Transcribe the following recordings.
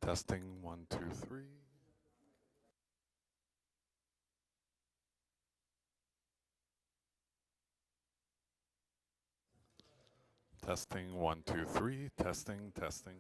Testing 1, 2, 3. Testing 1, 2, 3. Testing, testing.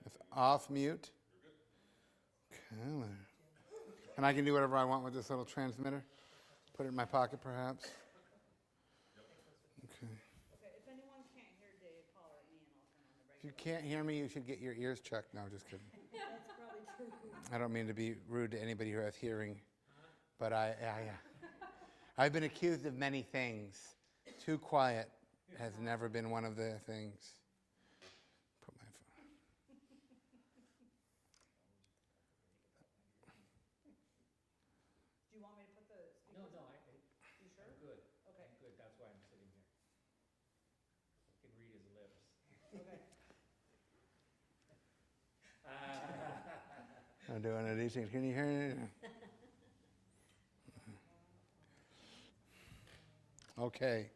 It's off mute. Okay. And I can do whatever I want with this little transmitter. Put it in my pocket, perhaps. Okay. If anyone can't hear Dave, holler at me and I'll turn on the If you regular. can't hear me, you should get your ears checked. No, just kidding. That's probably true. I don't mean to be rude to anybody who has hearing, but I've been accused of many things. Too quiet has never been one of the things. Put my phone. Do you want me to put the speakers? No, on? you sure? I'm good. Okay. I'm good. That's why I'm sitting here. I can read his lips. Okay. I'm doing it easy. Can you hear me? Okay.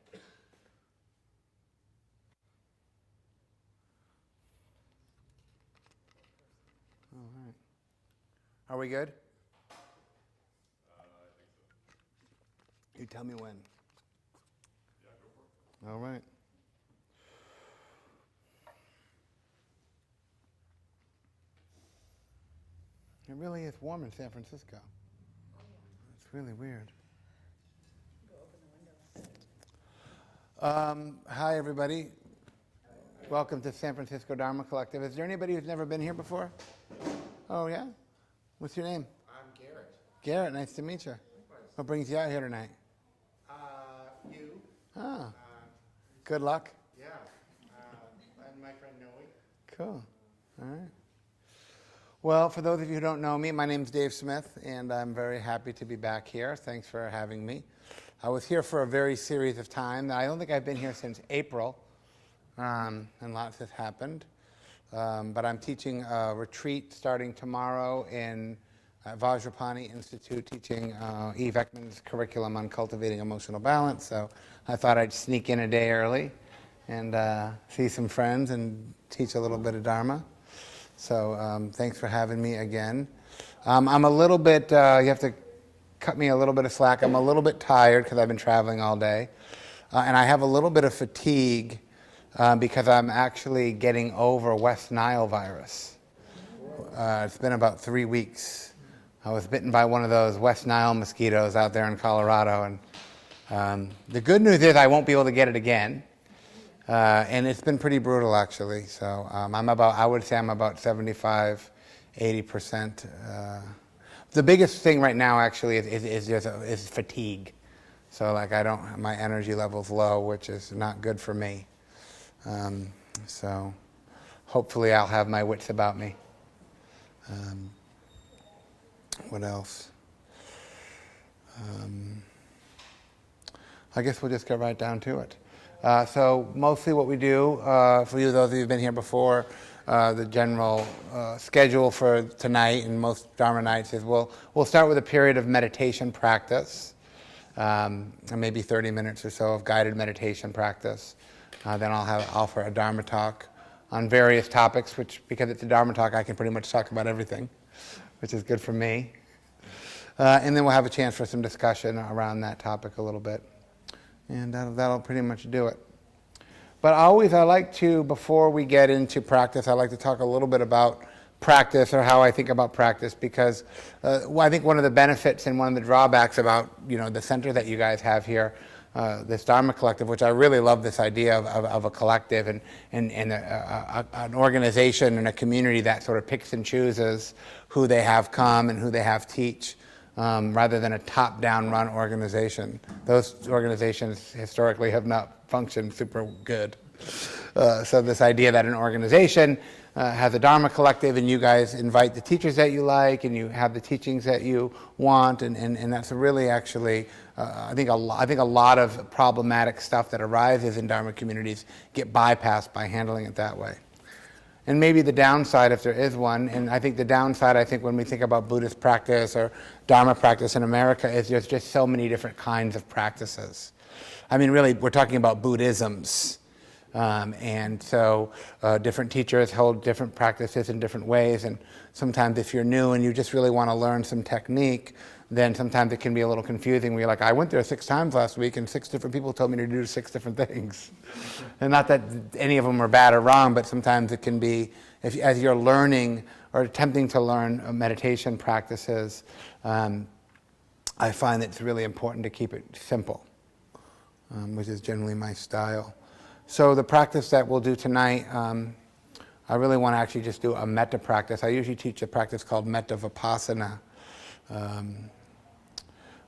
All right. Are we good? I think so. You tell me when. Yeah, go for it. All right. It really is warm in San Francisco. It's really weird. Go open the window. Hi, everybody. Welcome to San Francisco Dharma Collective. Is there anybody who's never been here before? Oh, yeah? What's your name? I'm Garrett. Garrett, nice to meet you. What brings you out here tonight? You. Ah, Good luck. Yeah, and my friend Noe. Cool. All right. Well, for those of you who don't know me, my name's Dave Smith, and I'm very happy to be back here. Thanks for having me. I was here for a very series of time. I don't think I've been here since April, and lots has happened. But I'm teaching a retreat starting tomorrow in Vajrapani Institute, teaching Eve Ekman's curriculum on cultivating emotional balance. So I thought I'd sneak in a day early and see some friends and teach a little bit of Dharma. So thanks for having me again. I'm a little bit, you have to cut me a little bit of slack. I'm a little bit tired because I've been traveling all day. And I have a little bit of fatigue because I'm actually getting over West Nile virus. It's been about 3 weeks. I was bitten by one of those West Nile mosquitoes out there in Colorado. And the good news is I won't be able to get it again. And it's been pretty brutal, actually. So I would say I'm about 75, 80%. The biggest thing right now, actually, is fatigue. So, like, my energy level's low, which is not good for me. So, hopefully, I'll have my wits about me. What else? I guess we'll just get right down to it. So mostly what we do, for you, those of you who've been here before, the general schedule for tonight and most Dharma nights is we'll start with a period of meditation practice, and maybe 30 minutes or so of guided meditation practice. Then I'll offer a Dharma talk on various topics, which, because it's a Dharma talk, I can pretty much talk about everything, which is good for me. And then we'll have a chance for some discussion around that topic a little bit. And that'll pretty much do it. But I like to, before we get into practice, I like to talk a little bit about practice or how I think about practice, because I think one of the benefits and one of the drawbacks about the center that you guys have here, this Dharma Collective, which I really love this idea of a collective and an organization and a community that sort of picks and chooses who they have come and who they have teach. Rather than a top-down run organization. Those organizations historically have not functioned super good. So this idea that an organization has a Dharma Collective and you guys invite the teachers that you like and you have the teachings that you want, and that's really actually, I think a lot of problematic stuff that arises in Dharma communities get bypassed by handling it that way. And maybe the downside, if there is one, and I think the downside, when we think about Buddhist practice or Dharma practice in America, is there's just so many different kinds of practices. I mean, really, we're talking about Buddhisms. And so different teachers hold different practices in different ways. And sometimes if you're new and you just really want to learn some technique, then sometimes it can be a little confusing where you're like, I went there 6 times last week and 6 different people told me to do 6 different things. And not that any of them are bad or wrong, but sometimes it can be, as you're learning or attempting to learn meditation practices, I find it's really important to keep it simple, which is generally my style. So the practice that we'll do tonight, I really want to actually just do a metta practice. I usually teach a practice called metta vipassana.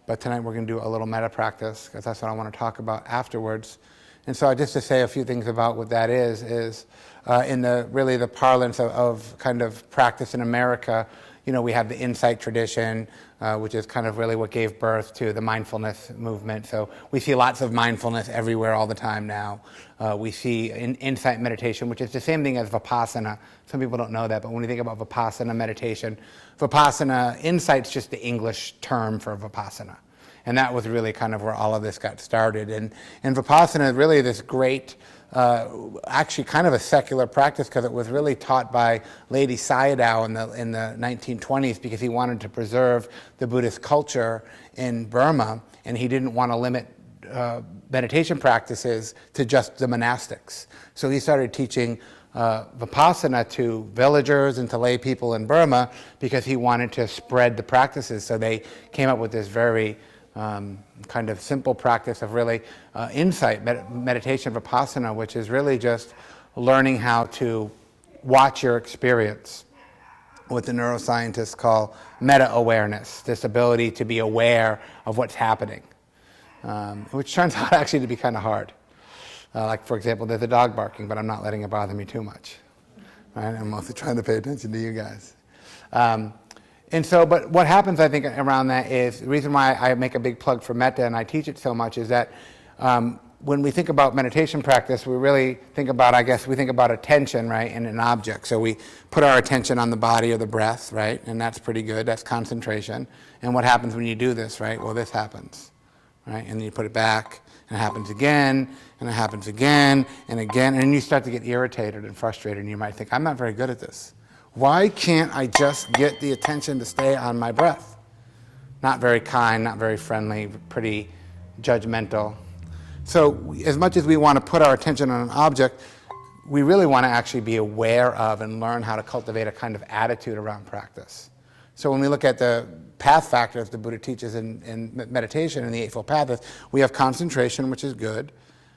But tonight we're going to do a little metta practice because that's what I want to talk about afterwards. And so just to say a few things about what that is in the parlance of kind of practice in America, we have the insight tradition, which is kind of really what gave birth to the mindfulness movement. So we see lots of mindfulness everywhere all the time now. We see insight meditation, which is the same thing as vipassana. Some people don't know that, but when you think about vipassana meditation, insight's just the English term for vipassana. And that was really kind of where all of this got started. And vipassana is really this great, actually kind of a secular practice because it was really taught by Ledi Sayadaw in the 1920s because he wanted to preserve the Buddhist culture in Burma, and he didn't want to limit meditation practices to just the monastics. So he started teaching vipassana to villagers and to lay people in Burma because he wanted to spread the practices. So they came up with this very kind of simple practice of really insight, meditation vipassana, which is really just learning how to watch your experience, what the neuroscientists call meta-awareness, this ability to be aware of what's happening, which turns out actually to be kind of hard. Like, for example, there's a dog barking, but I'm not letting it bother me too much. Right? I'm mostly trying to pay attention to you guys. And so, but what happens, I think, around that is, the reason why I make a big plug for metta and I teach it so much is that when we think about meditation practice, we really think about, I guess, we think about attention, right, in an object. So we put our attention on the body or the breath, right, and that's pretty good. That's concentration. And what happens when you do this, right? Well, this happens, right? And then you put it back, and it happens again, and it happens again, and again, and then you start to get irritated and frustrated, and you might think, I'm not very good at this. Why can't I just get the attention to stay on my breath? Not very kind, not very friendly, pretty judgmental. So as much as we want to put our attention on an object, we really want to actually be aware of and learn how to cultivate a kind of attitude around practice. So when we look at the path factors the Buddha teaches in meditation in the Eightfold Path, we have concentration, which is good,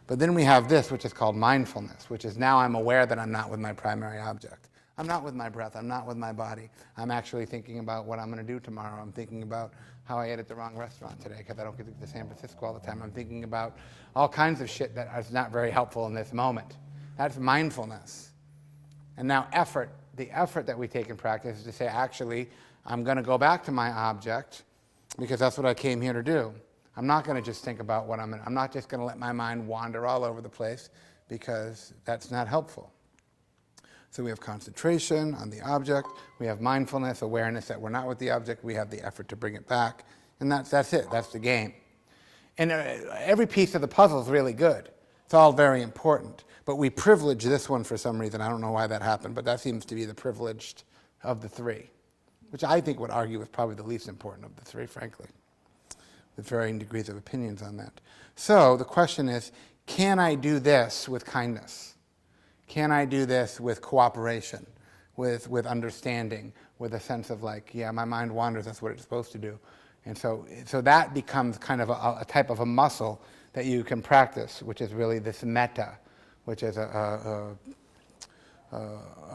but then we have this, which is called mindfulness, which is now I'm aware that I'm not with my primary object. I'm not with my breath. I'm not with my body. I'm actually thinking about what I'm going to do tomorrow. I'm thinking about how I ate at the wrong restaurant today because I don't get to San Francisco all the time. I'm thinking about all kinds of shit that is not very helpful in this moment. That's mindfulness. And now effort, the effort that we take in practice is to say, actually, I'm going to go back to my object because that's what I came here to do. I'm not going to just think about what I'm not just going to let my mind wander all over the place because that's not helpful. So we have concentration on the object, we have mindfulness, awareness that we're not with the object, we have the effort to bring it back, and that's it, that's the game. And every piece of the puzzle is really good. It's all very important, but we privilege this one for some reason. I don't know why that happened, but that seems to be the privileged of the three, which I think would argue is probably the least important of the three, frankly, with varying degrees of opinions on that. So the question is, can I do this with kindness? Can I do this with cooperation, with understanding, with a sense of like, yeah, my mind wanders, that's what it's supposed to do. And so that becomes kind of a type of a muscle that you can practice, which is really this metta, which is a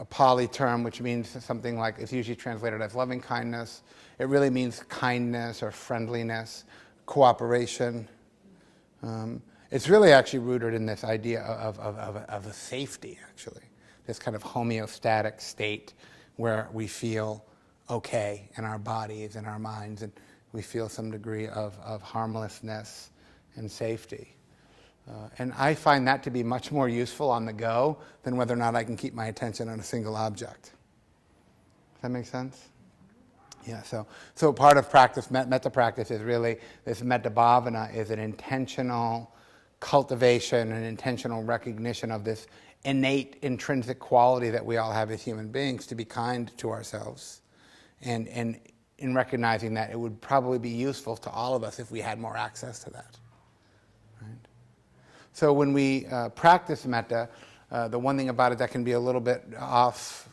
Pali term, which means something like, it's usually translated as loving kindness. It really means kindness or friendliness, cooperation. It's really actually rooted in this idea of a safety, actually, this kind of homeostatic state where we feel okay in our bodies and our minds, and we feel some degree of harmlessness and safety. And I find that to be much more useful on the go than whether or not I can keep my attention on a single object. Does that make sense? Yeah, so part of practice, metta practice, is really, this metta bhavana is an intentional cultivation and intentional recognition of this innate intrinsic quality that we all have as human beings to be kind to ourselves, and in recognizing that it would probably be useful to all of us if we had more access to that. Right? So when we practice metta, the one thing about it that can be a little bit off,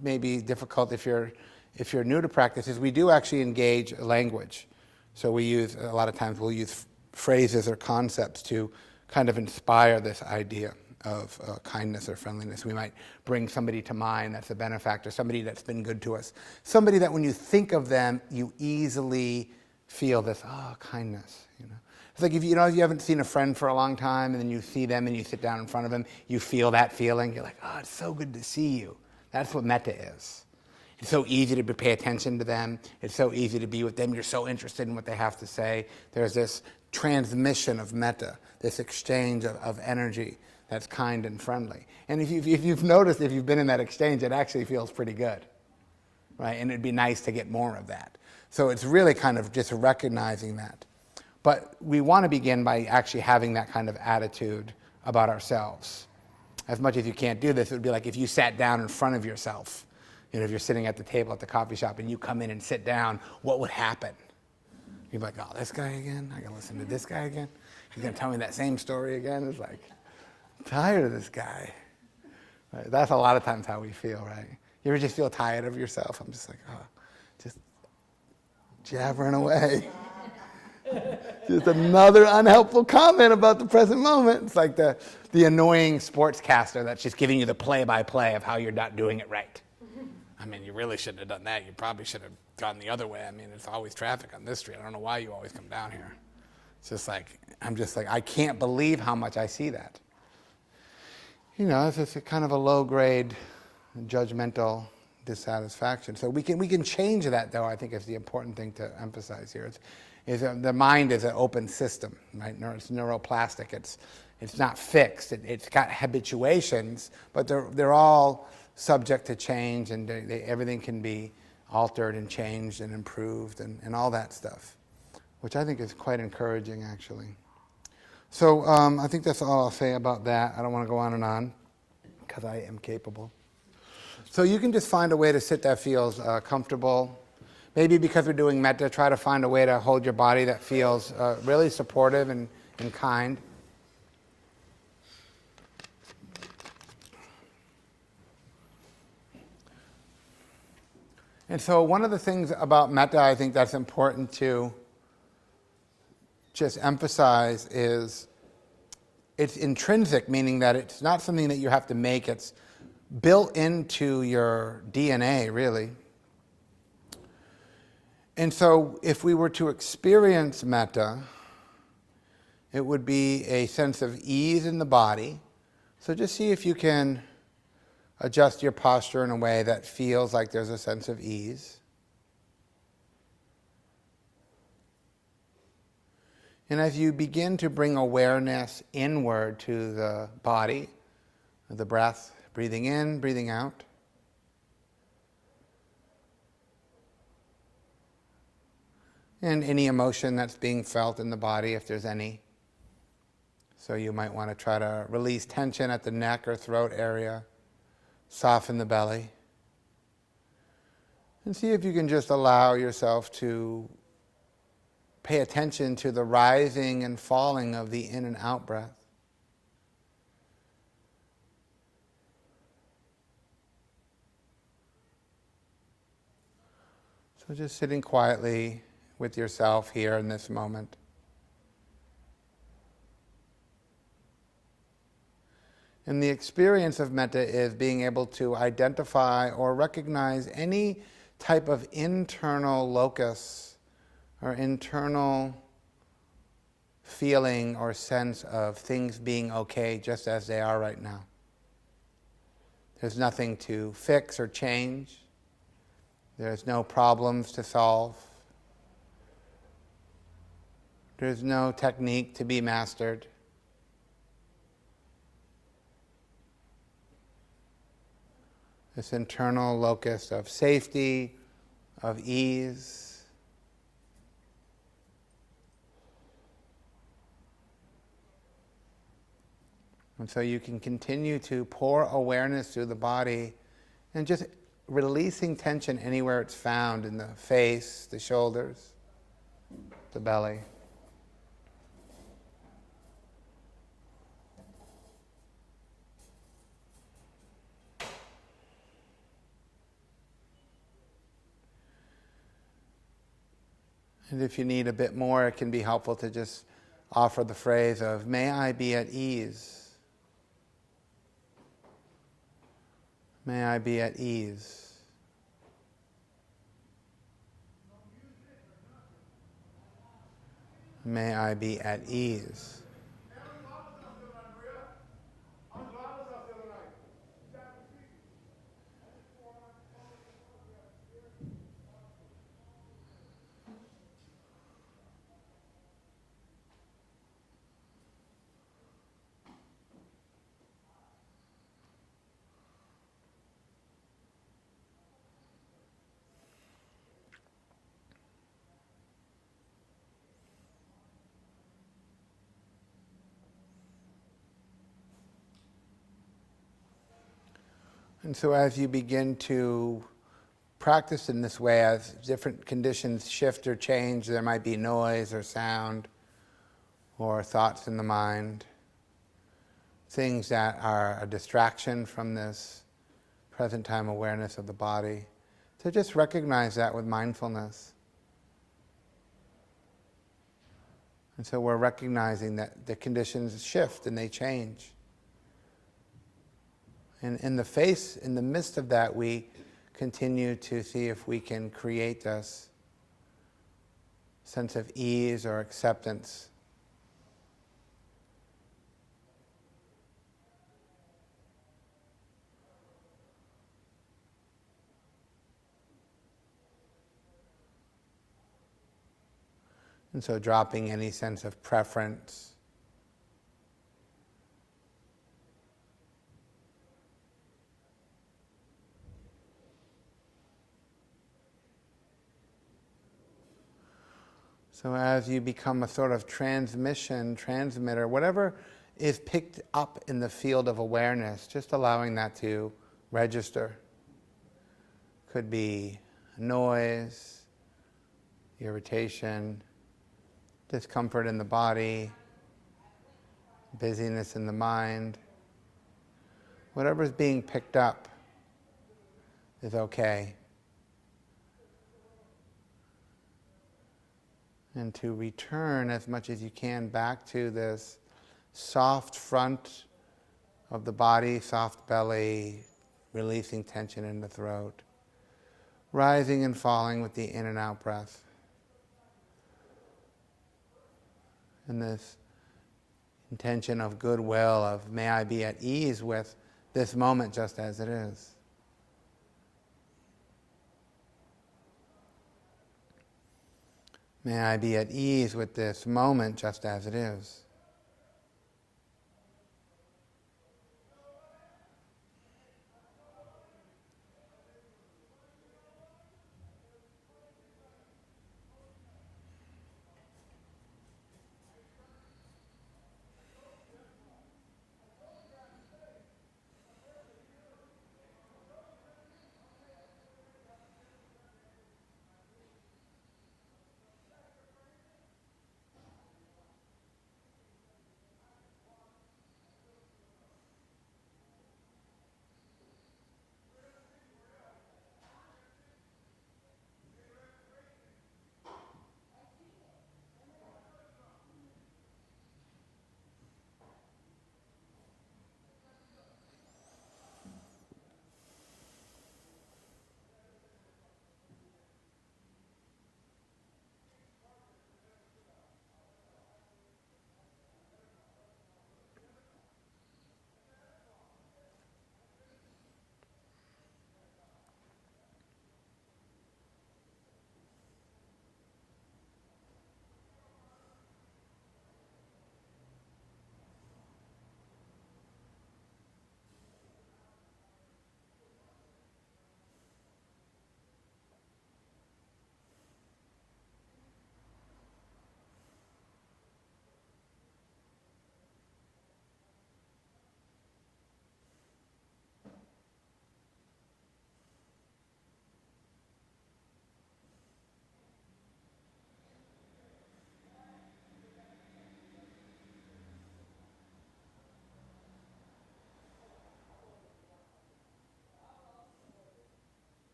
maybe difficult if you're new to practice, is we do actually engage language. So we use, a lot of times we'll use phrases or concepts to kind of inspire this idea of kindness or friendliness. We might bring somebody to mind that's a benefactor, somebody that's been good to us, somebody that when you think of them, you easily feel this, kindness, you know. It's like if you haven't seen a friend for a long time and then you see them and you sit down in front of them, you feel that feeling. You're like, it's so good to see you. That's what metta is. It's so easy to pay attention to them. It's so easy to be with them. You're so interested in what they have to say. There's this transmission of metta, this exchange of energy that's kind and friendly. And if you've noticed, if you've been in that exchange, it actually feels pretty good, right? And it'd be nice to get more of that. So it's really kind of just recognizing that. But we want to begin by actually having that kind of attitude about ourselves. As much as you can't do this, it would be like if you sat down in front of yourself. You know, if you're sitting at the table at the coffee shop and you come in and sit down, what would happen? You'd be like, this guy again? I gotta listen to this guy again? He's gonna tell me that same story again? It's like, I'm tired of this guy. Right? That's a lot of times how we feel, right? You ever just feel tired of yourself? I'm just like, just jabbering away. Just another unhelpful comment about the present moment. It's like the annoying sportscaster that's just giving you the play-by-play of how you're not doing it right. I mean, you really shouldn't have done that. You probably should have gone the other way. I mean, it's always traffic on this street. I don't know why you always come down here. It's just like, I'm just like, I can't believe how much I see that. it's just a kind of a low-grade judgmental dissatisfaction. So we can change that, though. I think is the important thing to emphasize here. The mind is an open system, right? It's neuroplastic. It's not fixed. It's got habituations, but they're all subject to change, and everything can be altered and changed and improved and all that stuff, which I think is quite encouraging, actually. So I think that's all I'll say about that. I don't want to go on, because I am capable. So you can just find a way to sit that feels comfortable. Maybe because we're doing metta, try to find a way to hold your body that feels really supportive and kind. And so one of the things about metta I think that's important to just emphasize is it's intrinsic, meaning that it's not something that you have to make. It's built into your DNA, really. And so if we were to experience metta, it would be a sense of ease in the body. So just see if you can adjust your posture in a way that feels like there's a sense of ease. And as you begin to bring awareness inward to the body, the breath, breathing in, breathing out, and any emotion that's being felt in the body, if there's any. So you might want to try to release tension at the neck or throat area, soften the belly, and see if you can just allow yourself to pay attention to the rising and falling of the in and out breath. So just sitting quietly with yourself here in this moment. And the experience of metta is being able to identify or recognize any type of internal locus or internal feeling or sense of things being okay just as they are right now. There's nothing to fix or change. There's no problems to solve. There's no technique to be mastered. This internal locus of safety, of ease. And so you can continue to pour awareness through the body and just releasing tension anywhere it's found, in the face, the shoulders, the belly. And if you need a bit more, it can be helpful to just offer the phrase of, "May I be at ease. May I be at ease." May I be at ease. And so as you begin to practice in this way, as different conditions shift or change, there might be noise or sound or thoughts in the mind, things that are a distraction from this present time awareness of the body. So just recognize that with mindfulness. And so we're recognizing that the conditions shift and they change. And in the midst of that, we continue to see if we can create this sense of ease or acceptance. And so dropping any sense of preference. So as you become a sort of transmitter, whatever is picked up in the field of awareness, just allowing that to register. Could be noise, irritation, discomfort in the body, busyness in the mind. Whatever is being picked up is okay. And to return as much as you can back to this soft front of the body, soft belly, releasing tension in the throat, rising and falling with the in and out breath. And this intention of goodwill, of may I be at ease with this moment just as it is. May I be at ease with this moment just as it is.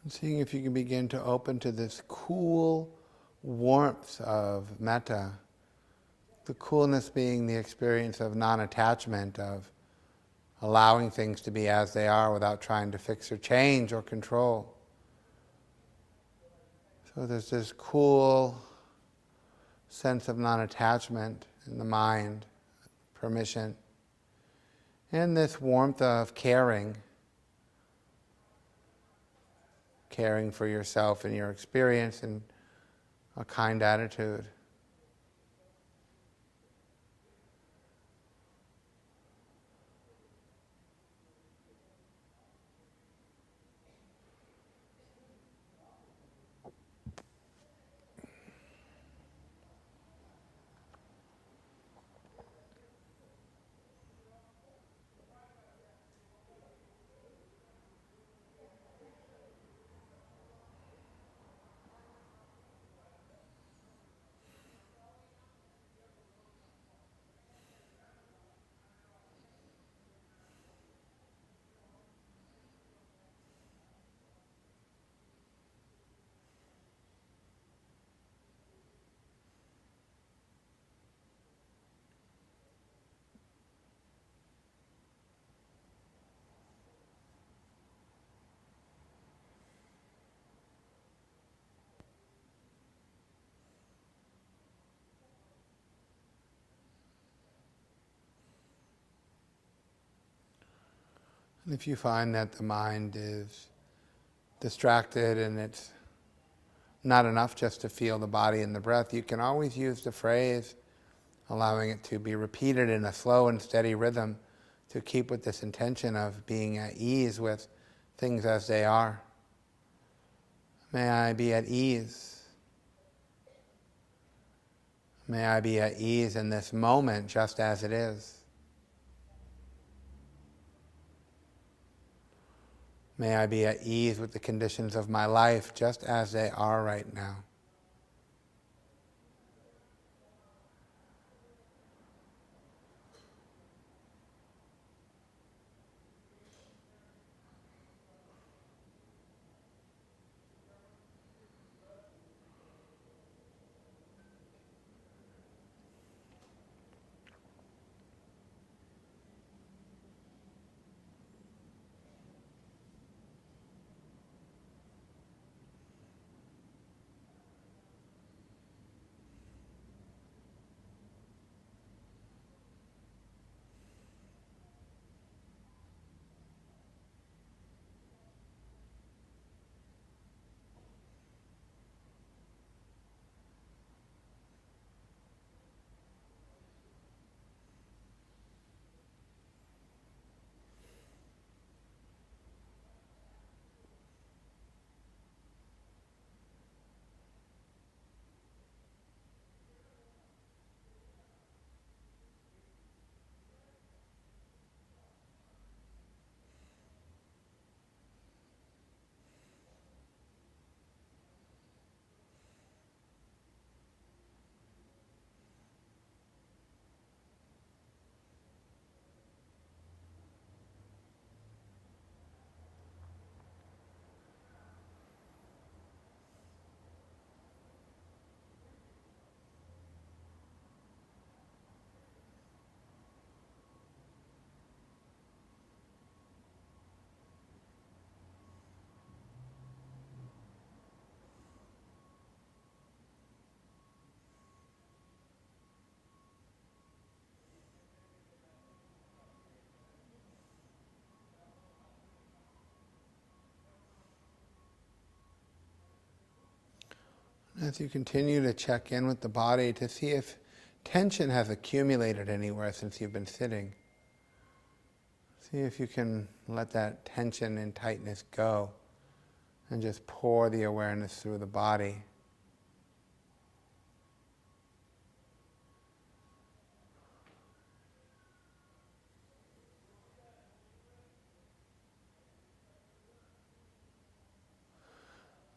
And seeing if you can begin to open to this cool warmth of metta. The coolness being the experience of non-attachment, of allowing things to be as they are without trying to fix or change or control. So there's this cool sense of non-attachment in the mind, permission, and this warmth of caring for yourself and your experience in a kind attitude. If you find that the mind is distracted and it's not enough just to feel the body and the breath, you can always use the phrase, allowing it to be repeated in a slow and steady rhythm to keep with this intention of being at ease with things as they are. May I be at ease. May I be at ease in this moment just as it is. May I be at ease with the conditions of my life just as they are right now. As you continue to check in with the body to see if tension has accumulated anywhere since you've been sitting. See if you can let that tension and tightness go and just pour the awareness through the body.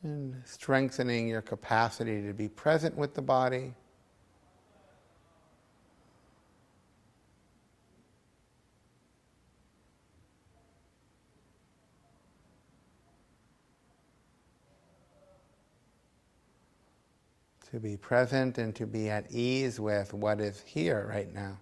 And strengthening your capacity to be present with the body. To be present and to be at ease with what is here right now.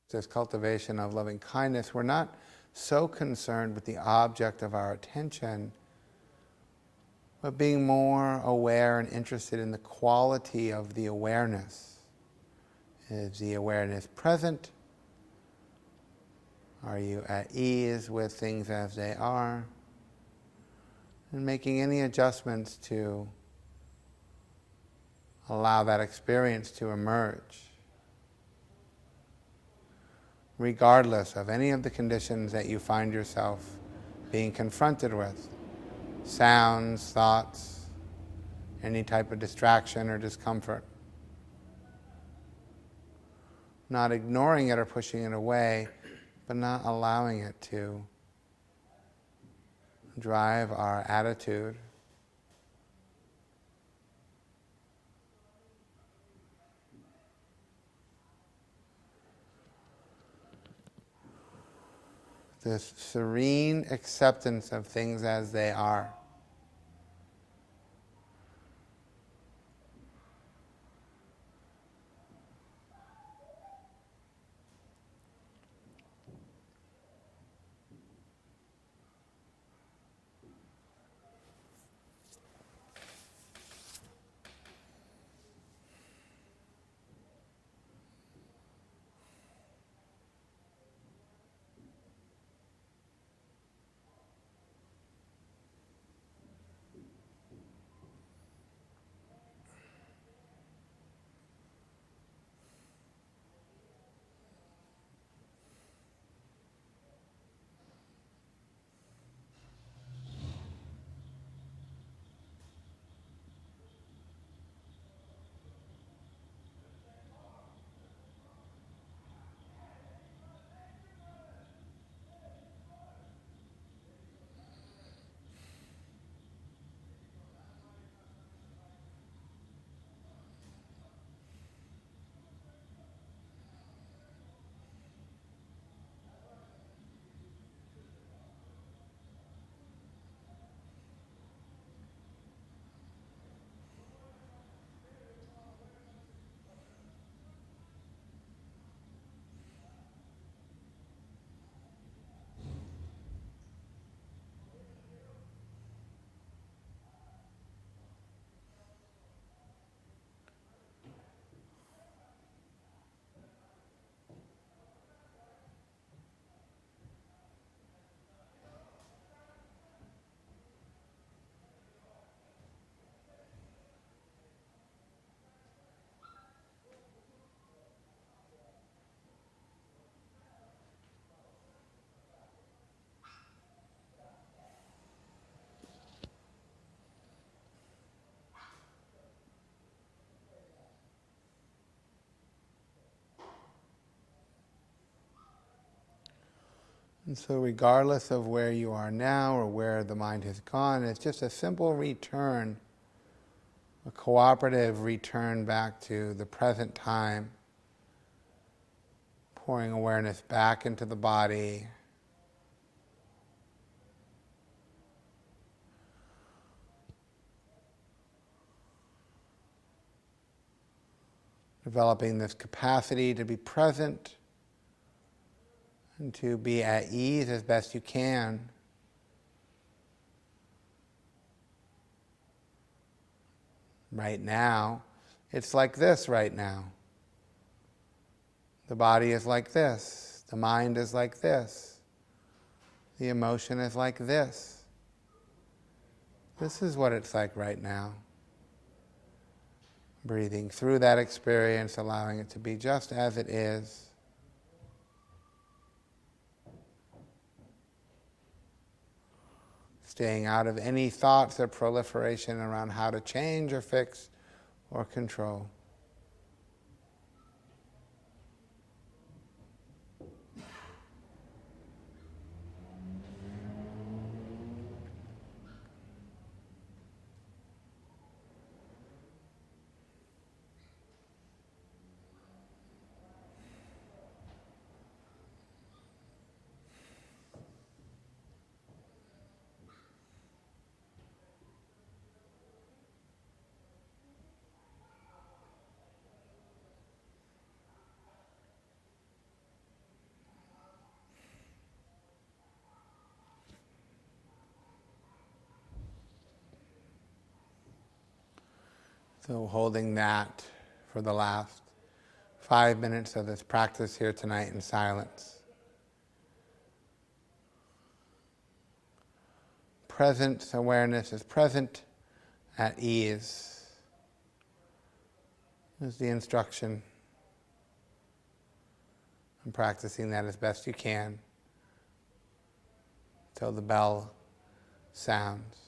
This cultivation of loving kindness, we're not so concerned with the object of our attention, but being more aware and interested in the quality of the awareness. Is the awareness present? Are you at ease with things as they are? And making any adjustments to allow that experience to emerge, regardless of any of the conditions that you find yourself being confronted with. Sounds, thoughts, any type of distraction or discomfort. Not ignoring it or pushing it away, but not allowing it to drive our attitude. This serene acceptance of things as they are. And so regardless of where you are now or where the mind has gone, it's just a simple return, a cooperative return back to the present time, pouring awareness back into the body, developing this capacity to be present and to be at ease as best you can. Right now, it's like this right now. The body is like this. The mind is like this. The emotion is like this. This is what it's like right now. Breathing through that experience, allowing it to be just as it is. Staying out of any thoughts or proliferation around how to change or fix or control. So holding that for the last 5 minutes of this practice here tonight in silence. Presence awareness is present at ease, is the instruction. And practicing that as best you can till the bell sounds.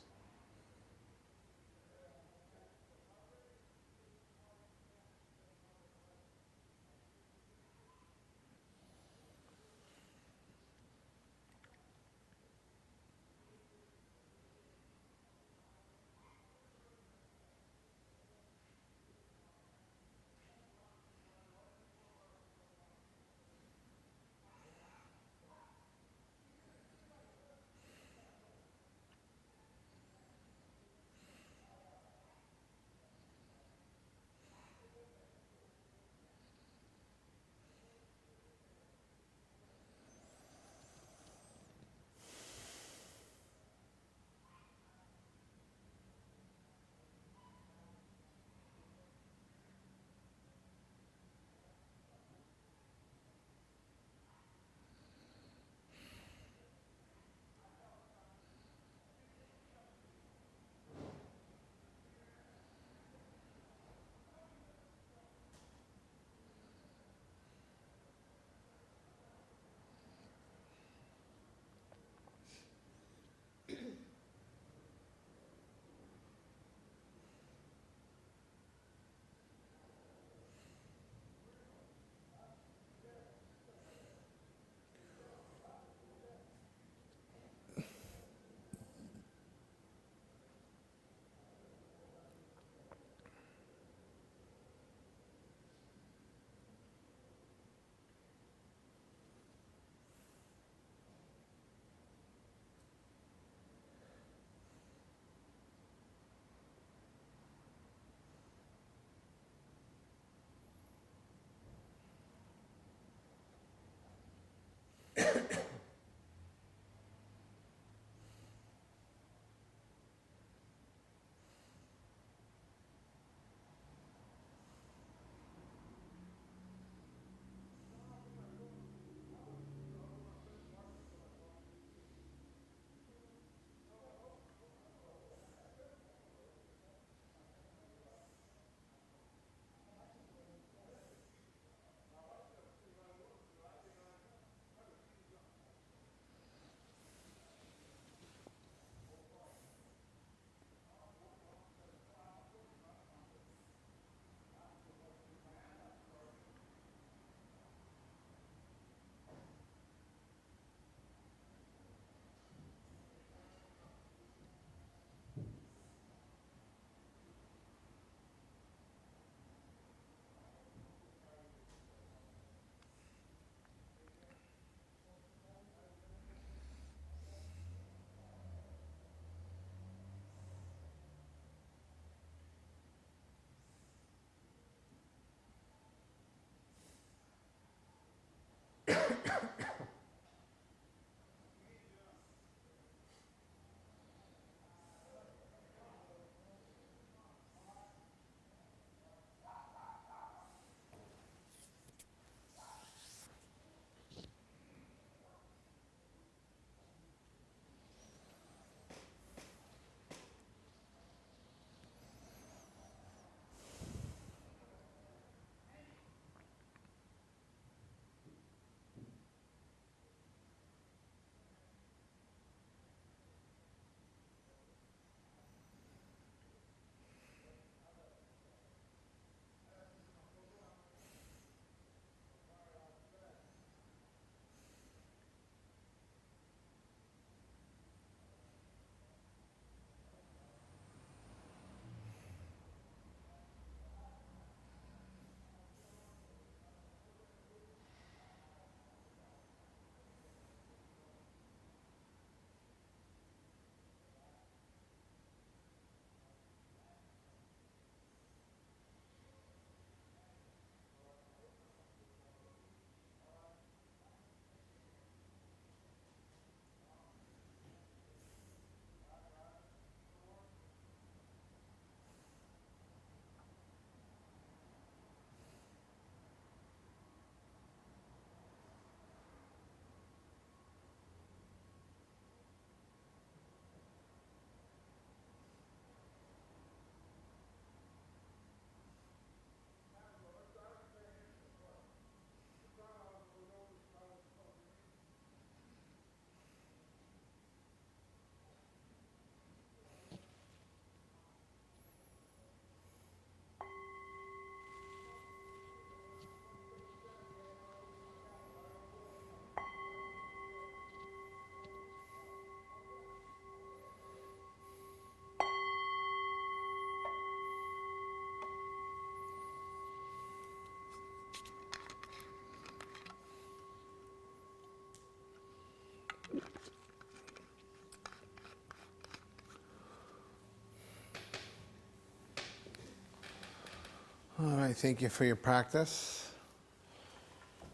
All right, thank you for your practice.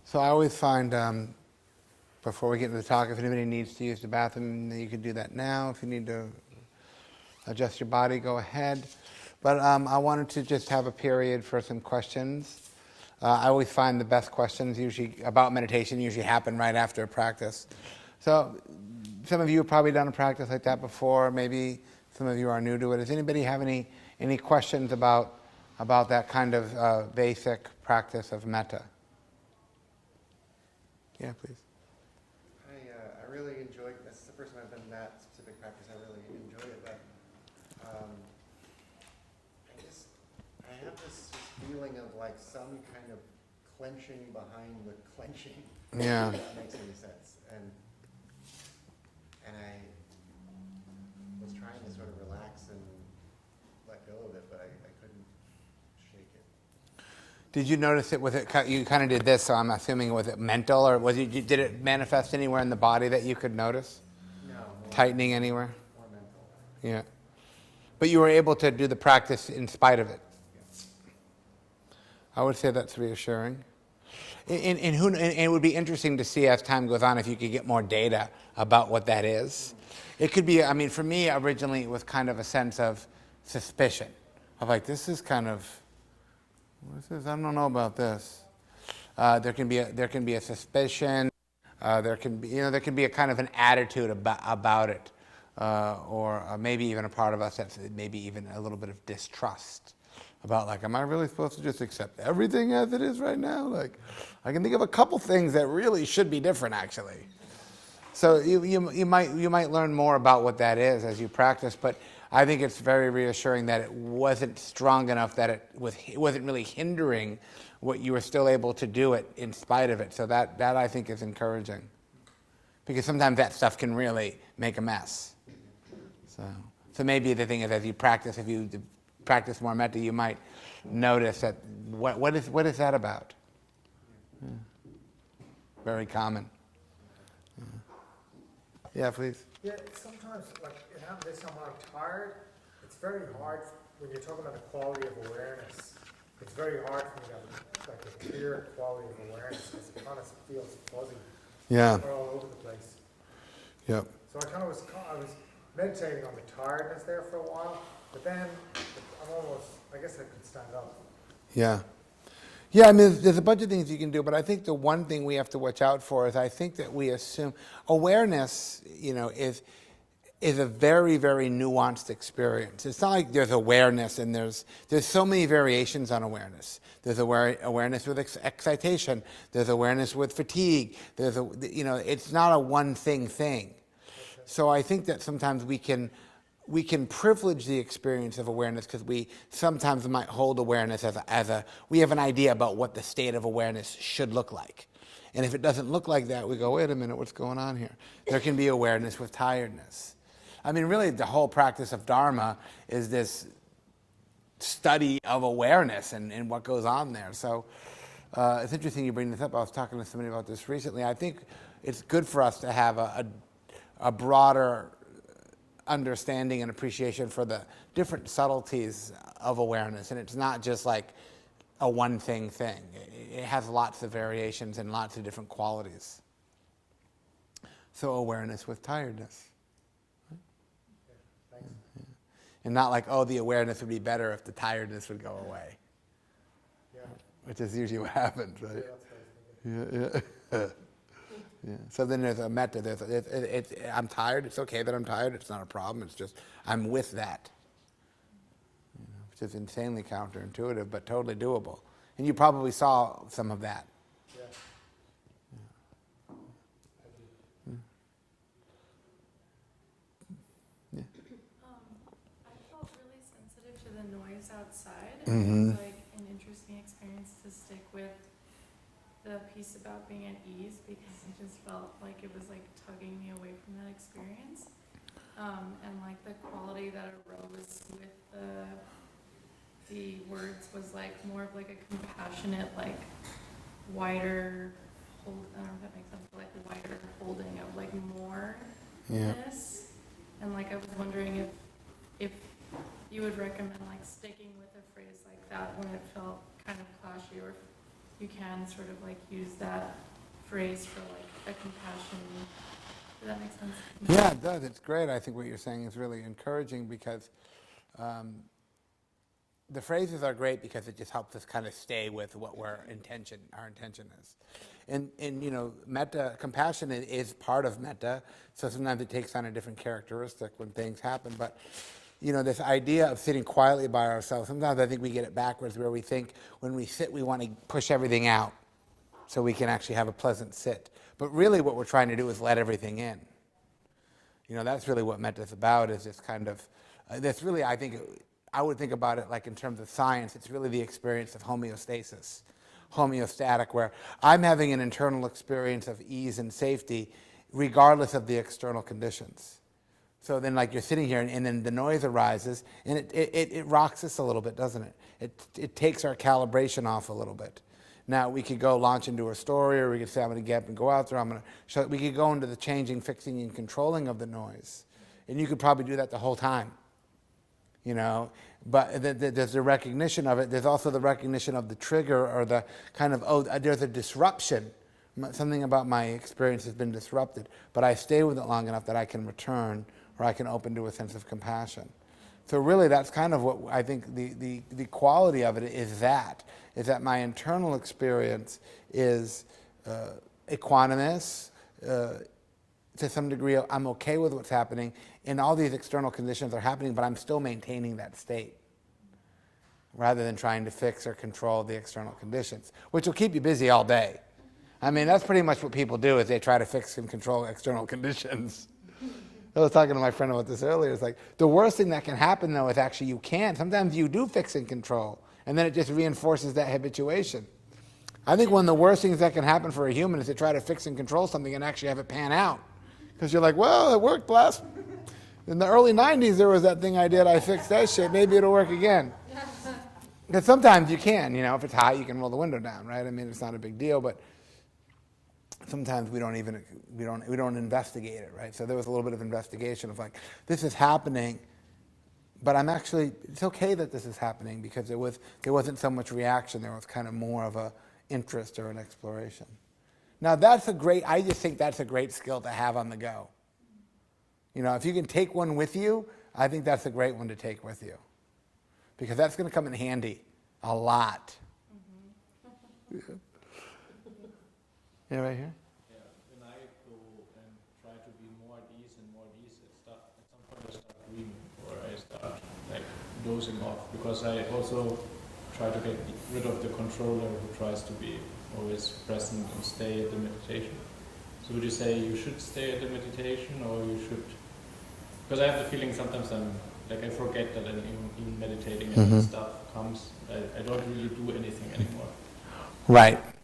So I always find, before we get into the talk, if anybody needs to use the bathroom, you can do that now. If you need to adjust your body, go ahead. But I wanted to just have a period for some questions. I always find the best questions usually about meditation usually happen right after a practice. So some of you have probably done a practice like that before. Maybe some of you are new to it. Does anybody have any questions about that kind of basic practice of metta? Yeah, please. I really enjoyed, this is the first time I've done that specific practice, I really enjoyed it, but I have this feeling of like some kind of clenching behind the clenching. Yeah. If that makes any sense. And I was trying to sort of relax and let go of it, but I couldn't shake it. Did you notice it? Was it you kind of did this? So I'm assuming was it mental, or did it manifest anywhere in the body that you could notice? No. Tightening anywhere? More mental. Yeah. But you were able to do the practice in spite of it. I would say that's reassuring. And it would be interesting to see as time goes on if you could get more data about what that is. It could be, I mean, for me originally it was kind of a sense of suspicion. Of like, this is kind of, what's this? I don't know about this. There can be a suspicion. There can be a kind of an attitude about it. Or maybe even a part of us that's maybe even a little bit of distrust about like, am I really supposed to just accept everything as it is right now? Like, I can think of a couple things that really should be different actually. So you might learn more about what that is as you practice, but I think it's very reassuring that it wasn't strong enough that it wasn't really hindering what you were still able to do it in spite of it. So that I think is encouraging, because sometimes that stuff can really make a mess. So maybe the thing is, as you practice, if you practice more metta, you might notice that what is that about? Yeah. Very common. Yeah, please. Yeah, sometimes, like, it happens when I'm tired. It's very hard, when you're talking about the quality of awareness, it's very hard for me to have, like, a clear quality of awareness, because it kind of feels fuzzy. Yeah. Or all over the place. Yep. So I was meditating on the tiredness there for a while, but then I guess I could stand up. Yeah. Yeah, I mean, there's a bunch of things you can do, but I think the one thing we have to watch out for is I think that we assume awareness, is a very, very nuanced experience. It's not like there's awareness and there's so many variations on awareness. There's awareness with excitation. There's awareness with fatigue. It's not a one thing. So I think that sometimes we can privilege the experience of awareness because we sometimes might hold awareness we have an idea about what the state of awareness should look like. And if it doesn't look like that, we go, wait a minute, what's going on here? There can be awareness with tiredness. I mean, really, the whole practice of Dharma is this study of awareness and what goes on there. So it's interesting you bring this up. I was talking to somebody about this recently. I think it's good for us to have a broader understanding and appreciation for the different subtleties of awareness. And it's not just like a one thing. It has lots of variations and lots of different qualities. So awareness with tiredness. Yeah, thanks. Yeah. And not like, the awareness would be better if the tiredness would go away. Yeah. Which is usually what happens, right? Yeah, that's what I was thinking. Yeah. Yeah. So then there's a metta. I'm tired. It's okay that I'm tired. It's not a problem. It's just I'm with that, which is insanely counterintuitive, but totally doable. And you probably saw some of that. Yeah. Yeah. I felt really sensitive to the noise outside. Mhm. It was like an interesting experience to stick with the piece about being at ease, because I just felt like it was like tugging me away from that experience. And like the quality that arose with the words was like more of like a compassionate, like wider hold, I don't know if that makes sense, but like wider holding of like more Yeah. this. And like I was wondering if you would recommend like sticking with a phrase like that when it felt wishy-washy, or if you can sort of like use that phrase for like a compassion. Does that make sense? Yeah, it does. It's great. I think what you're saying is really encouraging because the phrases are great because it just helps us kind of stay with what our intention is. And you know, metta, compassion is part of metta, so sometimes it takes on a different characteristic when things happen. But you know, this idea of sitting quietly by ourselves, sometimes I think we get it backwards where we think when we sit we want to push everything out so we can actually have a pleasant sit. But really what we're trying to do is let everything in. You know, that's really what metta is about, is this kind of, that's really, I think, I would think about it like in terms of science, it's really the experience of homeostasis, homeostatic, where I'm having an internal experience of ease and safety regardless of the external conditions. So then like you're sitting here and then the noise arises and it rocks us a little bit, doesn't it? It takes our calibration off a little bit. Now we could go launch into a story, or we could say I'm going to get up and go out there, I'm going to shut. We could go into the changing, fixing, and controlling of the noise. And you could probably do that the whole time. You know, but there's the recognition of it. There's also the recognition of the trigger, or the kind of, oh, there's a disruption. Something about my experience has been disrupted, but I stay with it long enough that I can return, or I can open to a sense of compassion. So really that's kind of what I think the quality of it is that my internal experience is equanimous, to some degree I'm okay with what's happening, and all these external conditions are happening, but I'm still maintaining that state rather than trying to fix or control the external conditions, which will keep you busy all day. I mean, that's pretty much what people do, is they try to fix and control external conditions. I was talking to my friend about this earlier. It's like, the worst thing that can happen, though, is actually you can't. Sometimes you do fix and control, and then it just reinforces that habituation. I think one of the worst things that can happen for a human is to try to fix and control something and actually have it pan out. Because you're like, well, it worked last. In the early 90s, there was that thing I did. I fixed that shit. Maybe it'll work again. Because sometimes you can, you know, if it's hot, you can roll the window down, right? I mean, it's not a big deal, but sometimes we don't investigate it, right? So there was a little bit of investigation of like, this is happening, but it's okay that this is happening, because there wasn't so much reaction. There was kind of more of a interest or an exploration. Now I just think that's a great skill to have on the go. You know, if you can take one with you, I think that's a great one to take with you, because that's going to come in handy a lot. Mm-hmm. Yeah, right here. Yeah, when I go and try to be more at ease, at some point I start dreaming, or I start like dozing off, because I also try to get rid of the controller who tries to be always present and stay at the meditation. So would you say you should stay at the meditation, or you should? Because I have the feeling sometimes I forget that I'm even meditating, and Mm-hmm. stuff comes. I don't really do anything anymore. Right. Point,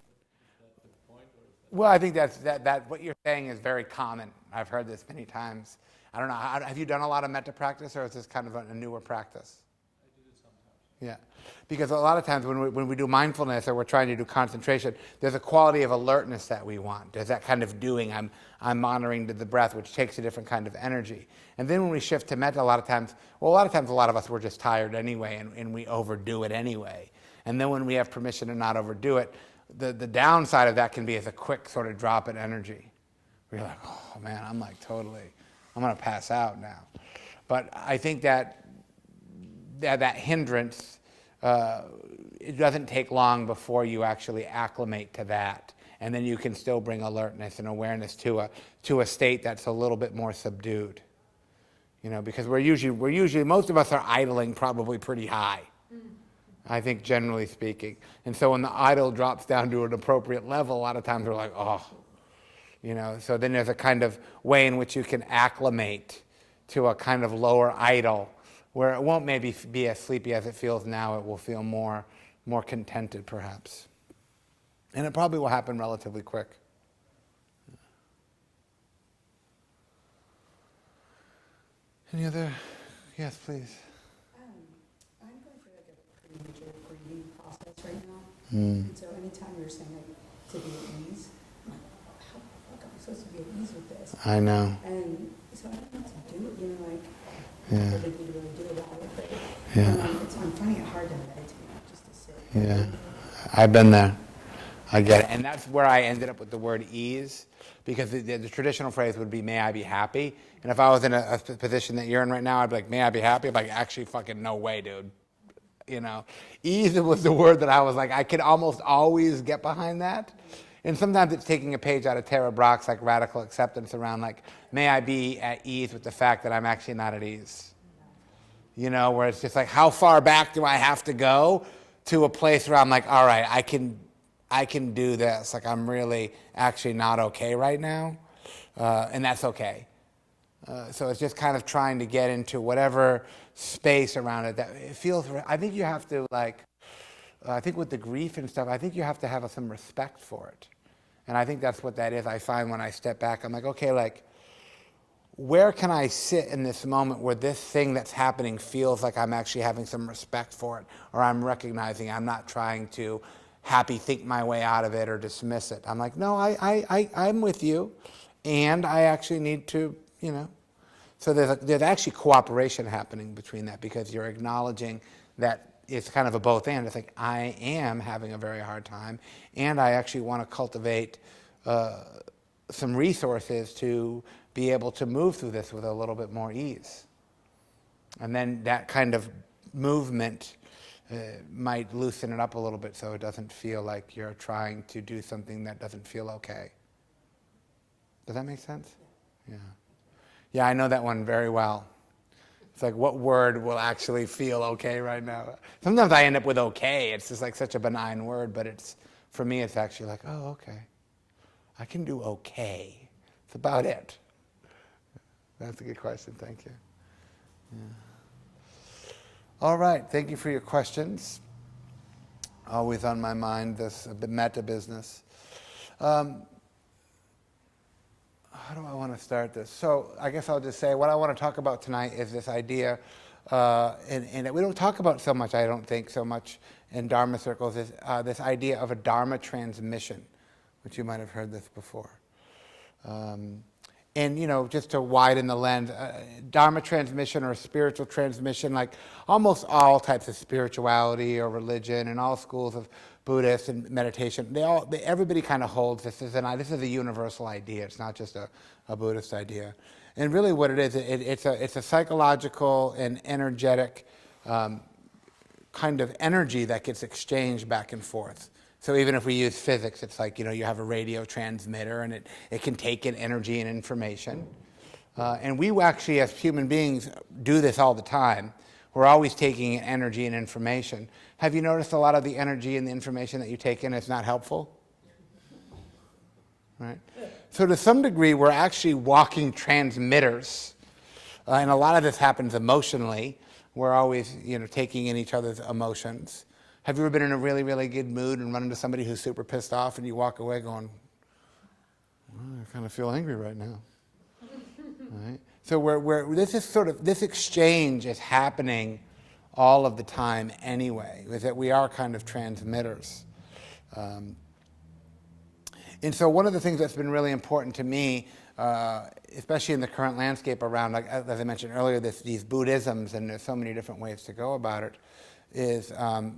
or is Well, I think that what you're saying is very common. I've heard this many times. I don't know. Have you done a lot of metta practice, or is this kind of a newer practice? I do it sometimes. Yeah, because a lot of times when we do mindfulness, or we're trying to do concentration, there's a quality of alertness that we want. There's that kind of doing. I'm monitoring the breath, which takes a different kind of energy. And then when we shift to metta, a lot of times a lot of us, we're just tired anyway, and we overdo it anyway. And then when we have permission to not overdo it, the downside of that can be as a quick sort of drop in energy. We're like, oh man, I'm going to pass out now. But I think that hindrance, it doesn't take long before you actually acclimate to that. And then you can still bring alertness and awareness to a state that's a little bit more subdued. You know, because we're usually, most of us are idling probably pretty high. I think, generally speaking. And so when the idle drops down to an appropriate level, a lot of times we're like, oh, you know. So then there's a kind of way in which you can acclimate to a kind of lower idle, where it won't maybe be as sleepy as it feels now. It will feel more contented, perhaps. And it probably will happen relatively quick. Any other? Yes, please. I'm going through like a pretty major grieving process right now. Mm. And so anytime you're saying like to be at ease, I'm like, how the fuck am I supposed to be at ease with this? I know. And so I don't know what to do, you know, like, Yeah. what I need to really do about it. But Yeah. I'm finding it hard to meditate, just to sit. Yeah. I've been there. I get it. And that's where I ended up with the word ease, because the traditional phrase would be, may I be happy? And if I was in a position that you're in right now, I'd be like, may I be happy? I'm like, actually, fucking no way, dude. You know, ease was the word that I was like, I could almost always get behind that. And sometimes it's taking a page out of Tara Brach's like radical acceptance around like, may I be at ease with the fact that I'm actually not at ease. You know, where it's just like, how far back do I have to go to a place where I'm like, all right, I can do this. Like, I'm really actually not okay right now. And that's okay. So it's just kind of trying to get into whatever space around it that it feels, I think you have to like, I think with the grief and stuff, I think you have to have some respect for it. And I think that's what that is. I find when I step back, I'm like, okay, like, where can I sit in this moment where this thing that's happening feels like I'm actually having some respect for it, or I'm recognizing I'm not trying to happy think my way out of it or dismiss it. I'm like, no, I'm with you, and I actually need to, you know. So there's actually cooperation happening between that, because you're acknowledging that it's kind of a both and. It's like, I am having a very hard time, and I actually want to cultivate some resources to be able to move through this with a little bit more ease. And then that kind of movement might loosen it up a little bit so it doesn't feel like you're trying to do something that doesn't feel okay. Does that make sense? Yeah. Yeah, I know that one very well. It's like, what word will actually feel okay right now? Sometimes I end up with okay. It's just like such a benign word, but it's, for me, it's actually like, oh, okay. I can do okay. It's about it. That's a good question. Thank you. Yeah. All right. Thank you for your questions. Always on my mind, this meta business. How do I want to start this? So I guess I'll just say what I want to talk about tonight is this idea, and we don't talk about so much, I don't think, so much in Dharma circles, is this idea of a Dharma transmission, which you might have heard this before. And, you know, just to widen the lens, Dharma transmission or spiritual transmission, like almost all types of spirituality or religion and all schools of Buddhist and meditation, everybody kind of holds this as this is a universal idea. It's not just a Buddhist idea. And really what it is, it's a psychological and energetic kind of energy that gets exchanged back and forth. So even if we use physics, it's like, you know, you have a radio transmitter and it can take in energy and information. And we actually, as human beings, do this all the time. We're always taking in energy and information. Have you noticed a lot of the energy and the information that you take in is not helpful? Right? So to some degree, we're actually walking transmitters. And a lot of this happens emotionally. We're always, you know, taking in each other's emotions. Have you ever been in a really, really good mood and run into somebody who's super pissed off and you walk away going, well, I kind of feel angry right now. Right? So this exchange is happening all of the time anyway, is that we are kind of transmitters. And so one of the things that's been really important to me, especially in the current landscape around, like, as I mentioned earlier, these Buddhisms, and there's so many different ways to go about it, is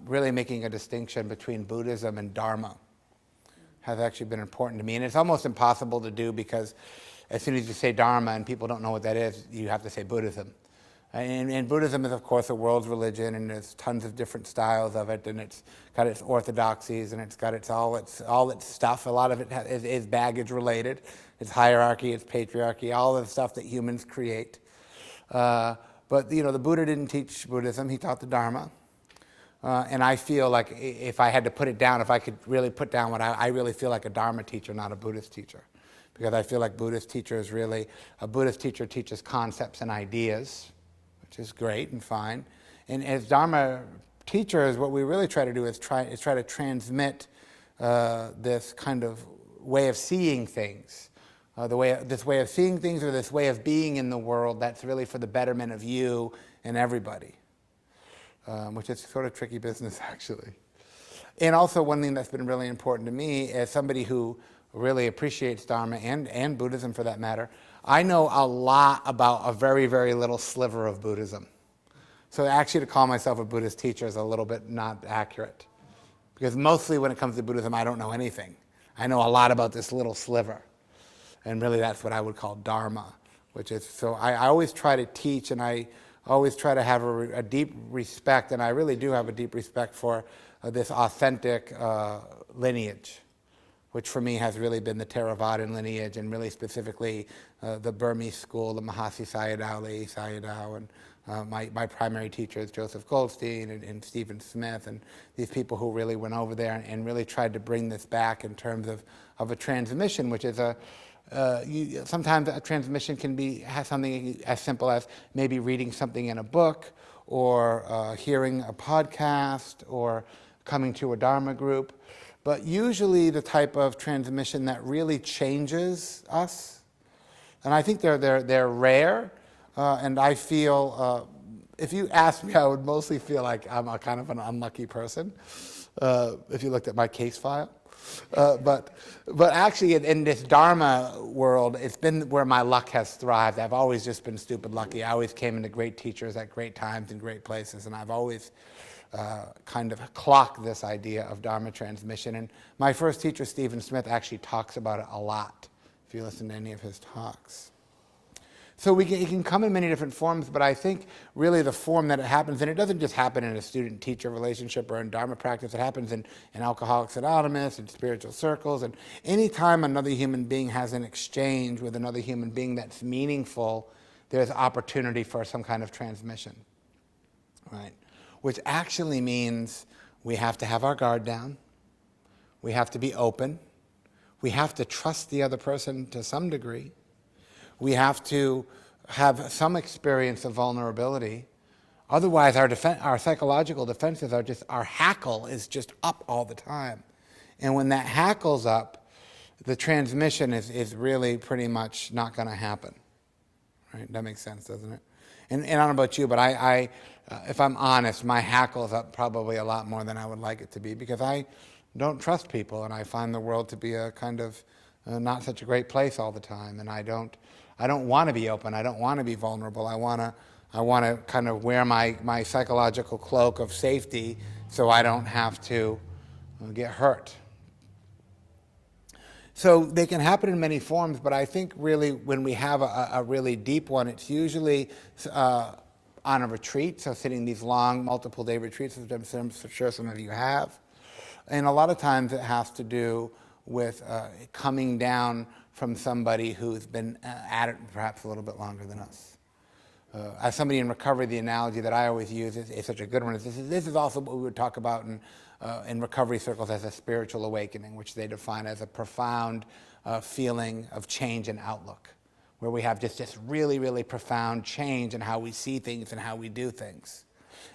really making a distinction between Buddhism and Dharma has actually been important to me. And it's almost impossible to do, because as soon as you say Dharma and people don't know what that is, you have to say Buddhism. And Buddhism is, of course, the world's religion, and there's tons of different styles of it, and it's got its orthodoxies, and it's got all its stuff. A lot of it is baggage related. It's hierarchy, it's patriarchy, all the stuff that humans create. But you know, the Buddha didn't teach Buddhism; he taught the Dharma. And I feel like if I had to put it down, if I could really put down what I really feel like a Dharma teacher, not a Buddhist teacher. Because I feel like a Buddhist teacher teaches concepts and ideas, which is great and fine. And as Dharma teachers, what we really try to do is try to transmit this kind of way of seeing things. This way of seeing things, or this way of being in the world that's really for the betterment of you and everybody. Which is sort of tricky business, actually. And also one thing that's been really important to me, as somebody who really appreciates Dharma and Buddhism for that matter, I know a lot about a very, very little sliver of Buddhism. So actually to call myself a Buddhist teacher is a little bit not accurate. Because mostly when it comes to Buddhism, I don't know anything. I know a lot about this little sliver. And really that's what I would call Dharma, which is, so I always try to teach, and I always try to have a deep respect, and I really do have a deep respect for this authentic lineage, which for me has really been the Theravadan lineage, and really specifically the Burmese school, the Mahasi Sayadaw, Ledi Sayadaw, and my primary teachers, Joseph Goldstein and Stephen Smith, and these people who really went over there and really tried to bring this back in terms of a transmission, which is sometimes a transmission can have something as simple as maybe reading something in a book, or hearing a podcast, or coming to a Dharma group. But usually the type of transmission that really changes us, and I think they're rare, and I feel, if you ask me, I would mostly feel like I'm a kind of an unlucky person, if you looked at my case file. But actually in this Dharma world, it's been where my luck has thrived. I've always just been stupid lucky. I always came into great teachers at great times in great places, and I've always kind of clocked this idea of Dharma transmission. And my first teacher, Stephen Smith, actually talks about it a lot, if you listen to any of his talks. So it can come in many different forms, but I think really the form that it happens, and it doesn't just happen in a student-teacher relationship or in Dharma practice, it happens in Alcoholics Anonymous, in spiritual circles, and any time another human being has an exchange with another human being that's meaningful, there's opportunity for some kind of transmission, right? Which actually means we have to have our guard down, we have to be open, we have to trust the other person to some degree, we have to have some experience of vulnerability. Otherwise, our psychological defenses are just, our hackle is just up all the time. And when that hackle's up, the transmission is really pretty much not going to happen. Right? That makes sense, doesn't it? And I don't know about you, but I if I'm honest, my hackle's up probably a lot more than I would like it to be, because I don't trust people, and I find the world to be a kind of not such a great place all the time, and I don't want to be open. I don't want to be vulnerable. I want to kind of wear my psychological cloak of safety so I don't have to get hurt. So they can happen in many forms, but I think really when we have a really deep one, it's usually on a retreat, so sitting these long, multiple-day retreats, which I'm sure some of you have. And a lot of times it has to do with coming down from somebody who's been at it perhaps a little bit longer than us. As somebody in recovery, the analogy that I always use is such a good one. This is also what we would talk about in recovery circles as a spiritual awakening, which they define as a profound feeling of change and outlook, where we have just this really, really profound change in how we see things and how we do things.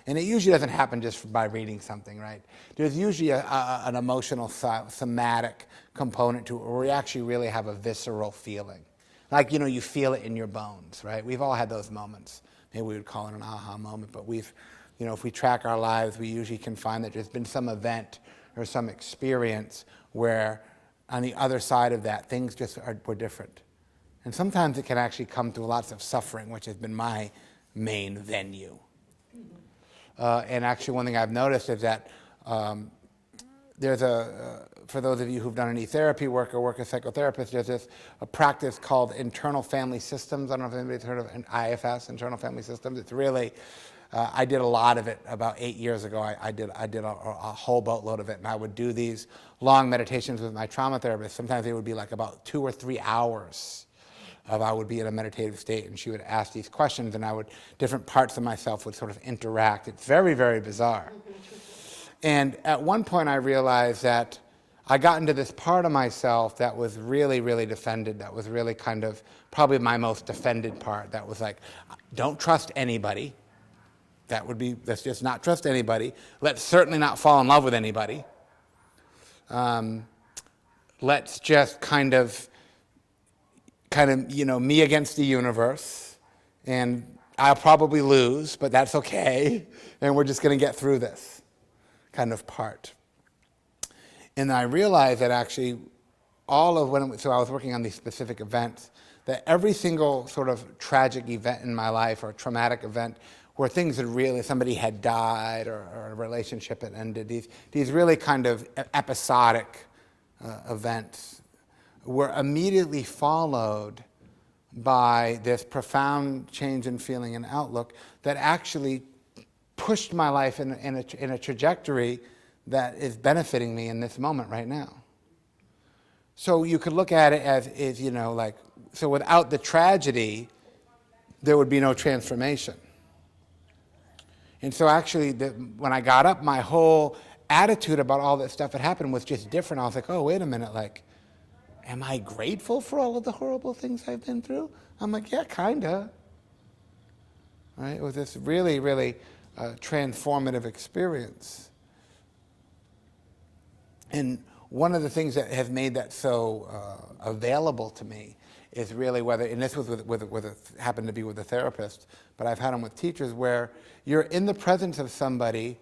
And it usually doesn't happen just by reading something, right? There's usually an emotional, somatic component to it, where we actually really have a visceral feeling. Like, you feel it in your bones, right? We've all had those moments. Maybe we would call it an aha moment, but if we track our lives, we usually can find that there's been some event or some experience where on the other side of that, things just were different. And sometimes it can actually come through lots of suffering, which has been my main venue. And actually one thing I've noticed is that there's for those of you who've done any therapy work or work as psychotherapists, there's a practice called internal family systems. I don't know if anybody's heard of IFS, internal family systems. It's really, I did a lot of it about 8 years ago. I did a whole boatload of it, and I would do these long meditations with my trauma therapist. Sometimes they would be like about 2 or 3 hours. I would be in a meditative state, and she would ask these questions, and different parts of myself would sort of interact. It's very, very bizarre. And at one point I realized that I got into this part of myself that was really, really defended, that was really kind of probably my most defended part, that was like, don't trust anybody. Let's just not trust anybody. Let's certainly not fall in love with anybody. Let's just kind of, me against the universe, and I'll probably lose, but that's okay, and we're just going to get through this kind of part. And I realized that actually so I was working on these specific events, that every single sort of tragic event in my life or traumatic event where things had really, somebody had died or a relationship had ended. These really kind of episodic events were immediately followed by this profound change in feeling and outlook that actually pushed my life in a trajectory that is benefiting me in this moment right now. So you could look at it as you know, like, so without the tragedy, there would be no transformation. And so actually, when I got up, my whole attitude about all that stuff that happened was just different. I was like, oh, wait a minute, like, am I grateful for all of the horrible things I've been through? I'm like, yeah, kinda. Right? It was this really, really transformative experience. And one of the things that has made that so available to me is really whether, and this was happened to be with a therapist, but I've had them with teachers, where you're in the presence of somebody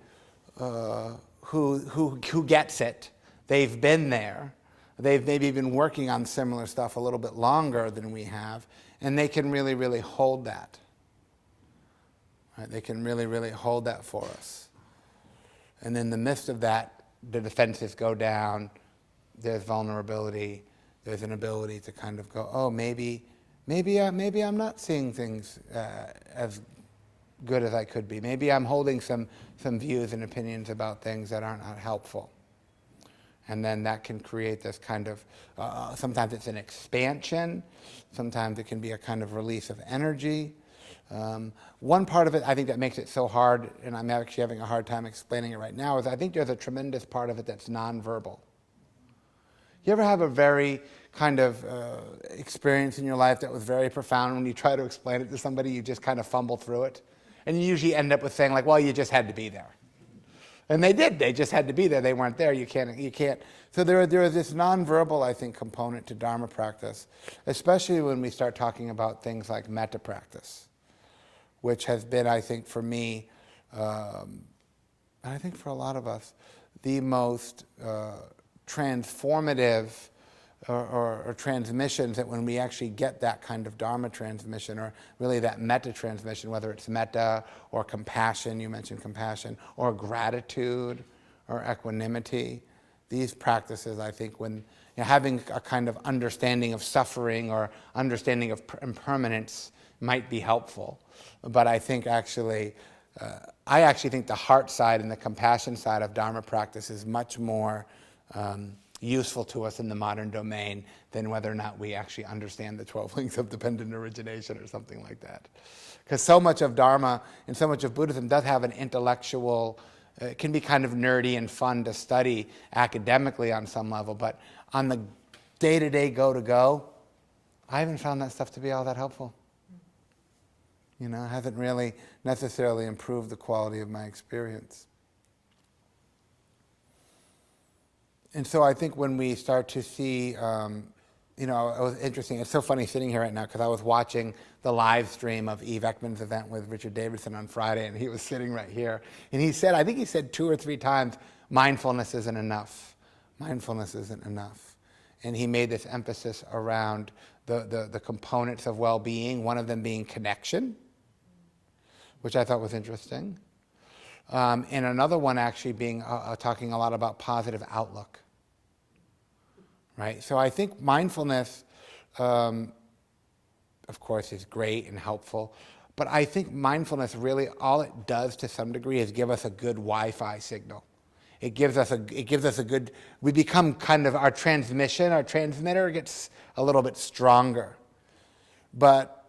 who gets it. They've been there. They've maybe been working on similar stuff a little bit longer than we have, and they can really, really hold that. Right? They can really, really hold that for us. And in the midst of that, the defenses go down, there's vulnerability, there's an ability to kind of go, oh, maybe I'm not seeing things as good as I could be. Maybe I'm holding some views and opinions about things that aren't helpful. And then that can create this kind of, sometimes it's an expansion, sometimes it can be a kind of release of energy. One part of it, I think, that makes it so hard, and I'm actually having a hard time explaining it right now, is I think there's a tremendous part of it that's nonverbal. You ever have a very kind of experience in your life that was very profound, when you try to explain it to somebody, you just kind of fumble through it? And you usually end up with saying, like, well, you just had to be there. And they did. They just had to be there. They weren't there. You can't. So there is this nonverbal, I think, component to Dharma practice, especially when we start talking about things like metta practice, which has been, I think, for me, and I think for a lot of us, the most transformative or transmissions, that when we actually get that kind of Dharma transmission, or really that metta transmission, whether it's metta or compassion, you mentioned compassion, or gratitude or equanimity, these practices, I think, when having a kind of understanding of suffering or understanding of impermanence might be helpful. But I think actually, I actually think the heart side and the compassion side of Dharma practice is much more useful to us in the modern domain than whether or not we actually understand the 12 links of dependent origination or something like that. Because so much of Dharma and so much of Buddhism does have an intellectual, it can be kind of nerdy and fun to study academically on some level, but on the day-to-day, go-to-go, I haven't found that stuff to be all that helpful. It hasn't really necessarily improved the quality of my experience. And so I think when we start to see, it was interesting. It's so funny sitting here right now because I was watching the live stream of Eve Ekman's event with Richard Davidson on Friday, and he was sitting right here. And he said, I think he said 2 or 3 times, mindfulness isn't enough. Mindfulness isn't enough. And he made this emphasis around the components of well-being, one of them being connection, which I thought was interesting. And another one actually being talking a lot about positive outlook. Right? So I think mindfulness, of course, is great and helpful, but I think mindfulness really, all it does to some degree is give us a good Wi-Fi signal. It gives us a good, we become kind of, our transmitter gets a little bit stronger. But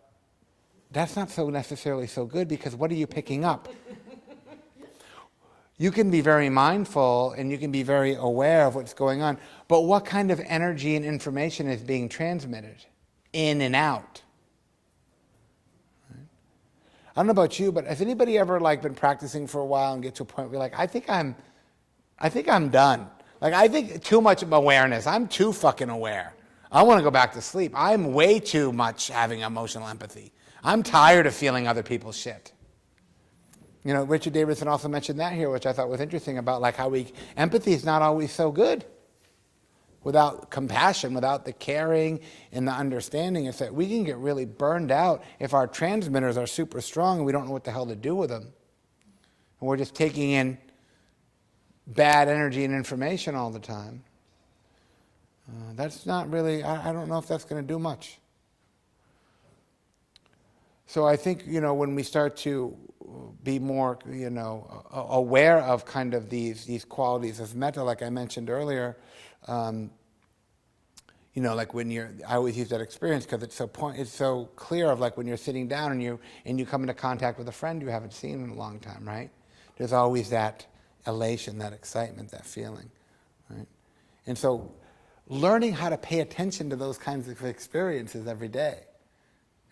that's not so necessarily so good, because what are you picking up? You can be very mindful and you can be very aware of what's going on, but what kind of energy and information is being transmitted in and out? Right? I don't know about you, but has anybody ever been practicing for a while and get to a point where you're like, I think I'm done. I think too much awareness. I'm too fucking aware. I want to go back to sleep. I'm way too much having emotional empathy. I'm tired of feeling other people's shit. Richard Davidson also mentioned that here, which I thought was interesting, about how empathy is not always so good. without compassion, without the caring and the understanding, is that we can get really burned out if our transmitters are super strong and we don't know what the hell to do with them. And we're just taking in bad energy and information all the time. That's not really, I don't know if that's going to do much. So I think, when we start to be more, aware of kind of these qualities of metta, like I mentioned earlier, like I always use that experience because it's so clear of like when you're sitting down and you come into contact with a friend you haven't seen in a long time, right? There's always that elation, that excitement, that feeling, right? And so learning how to pay attention to those kinds of experiences every day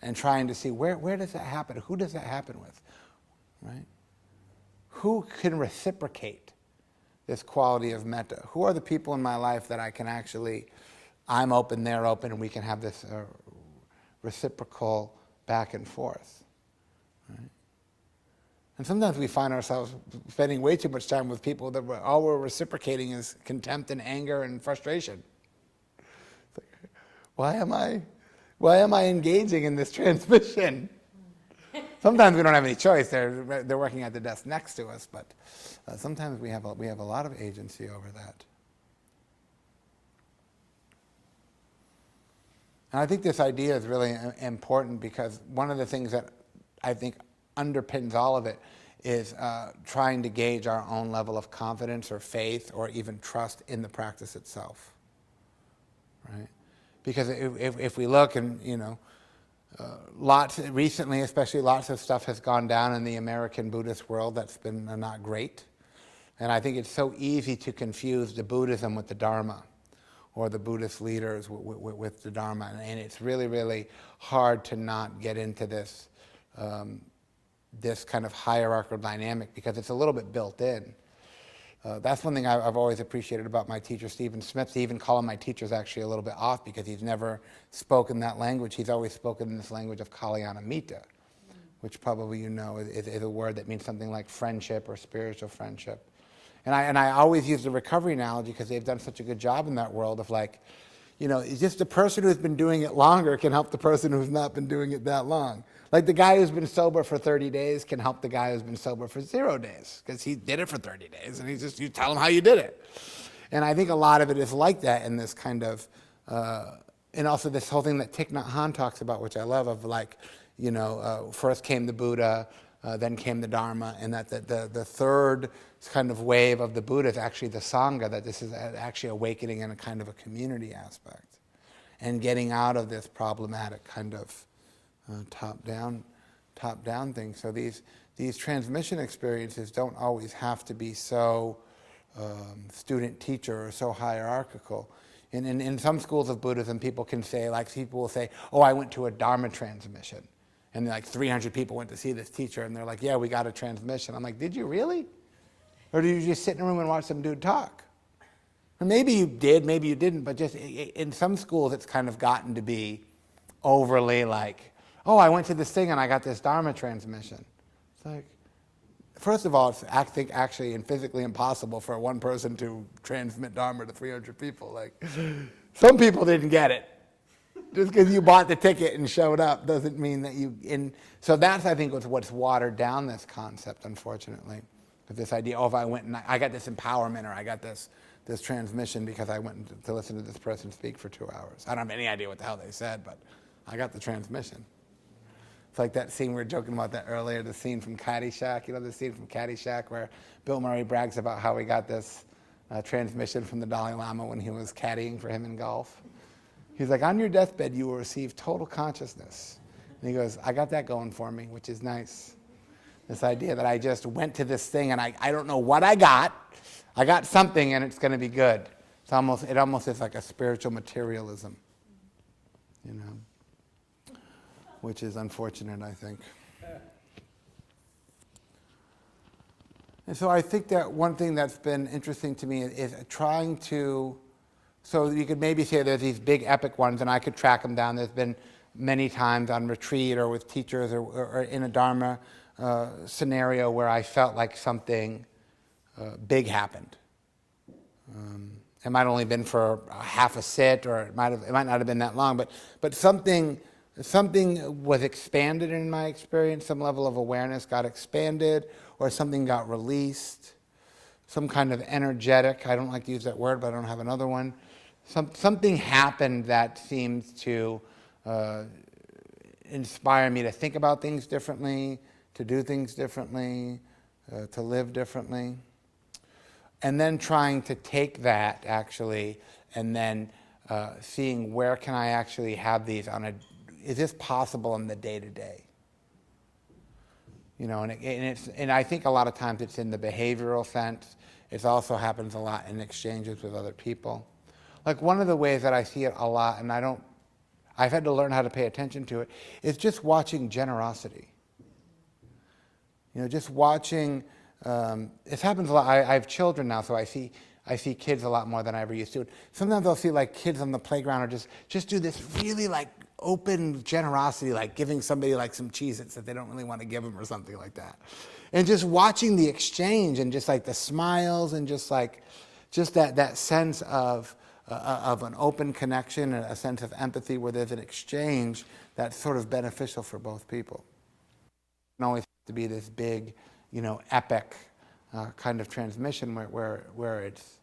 and trying to see where does that happen? Who does that happen with, right? Who can reciprocate this quality of metta? Who are the people in my life that I can actually, I'm open, they're open, and we can have this reciprocal back and forth, right? And sometimes we find ourselves spending way too much time with people that all we're reciprocating is contempt and anger and frustration. It's like, why am I engaging in this transmission? Sometimes we don't have any choice. They're working at the desk next to us, but sometimes we have a lot of agency over that. And I think this idea is really important because one of the things that I think underpins all of it is trying to gauge our own level of confidence or faith or even trust in the practice itself, right? Because if we look and, recently, especially lots of stuff has gone down in the American Buddhist world that's been not great. And I think it's so easy to confuse the Buddhism with the Dharma or the Buddhist leaders with the Dharma. And it's really, really hard to not get into this this kind of hierarchical dynamic because it's a little bit built in. That's one thing I've always appreciated about my teacher, Stephen Smith. To even call him my teacher is actually a little bit off because he's never spoken that language. He's always spoken this language of Kalyana Mitta, which probably is a word that means something like friendship or spiritual friendship. And I always use the recovery analogy because they've done such a good job in that world of like, it's just the person who's been doing it longer can help the person who's not been doing it that long. Like the guy who's been sober for 30 days can help the guy who's been sober for 0 days because he did it for 30 days and you tell him how you did it. And I think a lot of it is like that in this kind of, and also this whole thing that Thich Nhat Hanh talks about, which I love, of like, first came the Buddha, then came the Dharma, and that the third kind of wave of the Buddha is actually the Sangha, that this is actually awakening in a kind of a community aspect and getting out of this problematic kind of top-down thing. So these transmission experiences don't always have to be so student-teacher or so hierarchical. In some schools of Buddhism, people will say, oh, I went to a Dharma transmission. And like 300 people went to see this teacher, and they're like, yeah, we got a transmission. I'm like, did you really? Or did you just sit in a room and watch some dude talk? Or maybe you did, maybe you didn't, but just in some schools it's kind of gotten to be overly like, oh, I went to this thing and I got this Dharma transmission. It's like, first of all, it's I think actually and physically impossible for one person to transmit Dharma to 300 people. Like, some people didn't get it. Just because you bought the ticket and showed up doesn't mean that so that's, I think, what's watered down this concept, unfortunately. This idea, if I went and I got this empowerment or I got this transmission because I went to listen to this person speak for 2 hours. I don't have any idea what the hell they said, but I got the transmission. It's like that scene we were joking about that earlier, the scene from Caddyshack. The scene from Caddyshack where Bill Murray brags about how he got this transmission from the Dalai Lama when he was caddying for him in golf. He's like, on your deathbed, you will receive total consciousness. And he goes, I got that going for me, which is nice. This idea that I just went to this thing and I don't know what I got. I got something and it's going to be good. It almost is like a spiritual materialism, which is unfortunate, I think. And so I think that one thing that's been interesting to me is trying to, so you could maybe say there's these big epic ones and I could track them down. There's been many times on retreat or with teachers or in a Dharma scenario where I felt like something big happened. It might only been for half a sit, or it might not have been that long, but something was expanded in my experience. Some level of awareness got expanded, or something got released. Some kind of energetic, I don't like to use that word, but I don't have another one. Something happened that seems to inspire me to think about things differently, to do things differently, to live differently. And then trying to take that actually, and then seeing where can I actually have these is this possible in the day-to-day? You know, and I think a lot of times it's in the behavioral sense. It also happens a lot in exchanges with other people. Like one of the ways that I see it a lot, and I've had to learn how to pay attention to it, is just watching generosity. You know, just watching, it happens a lot. I have children now, so I see kids a lot more than I ever used to. Sometimes I'll see like kids on the playground or just do this really like open generosity, like giving somebody like some Cheez-Its that they don't really want to give them or something like that. And just watching the exchange and just like the smiles and just that sense of an open connection and a sense of empathy where there's an exchange that's sort of beneficial for both people. It doesn't always have to be this big, you know, epic kind of transmission where it's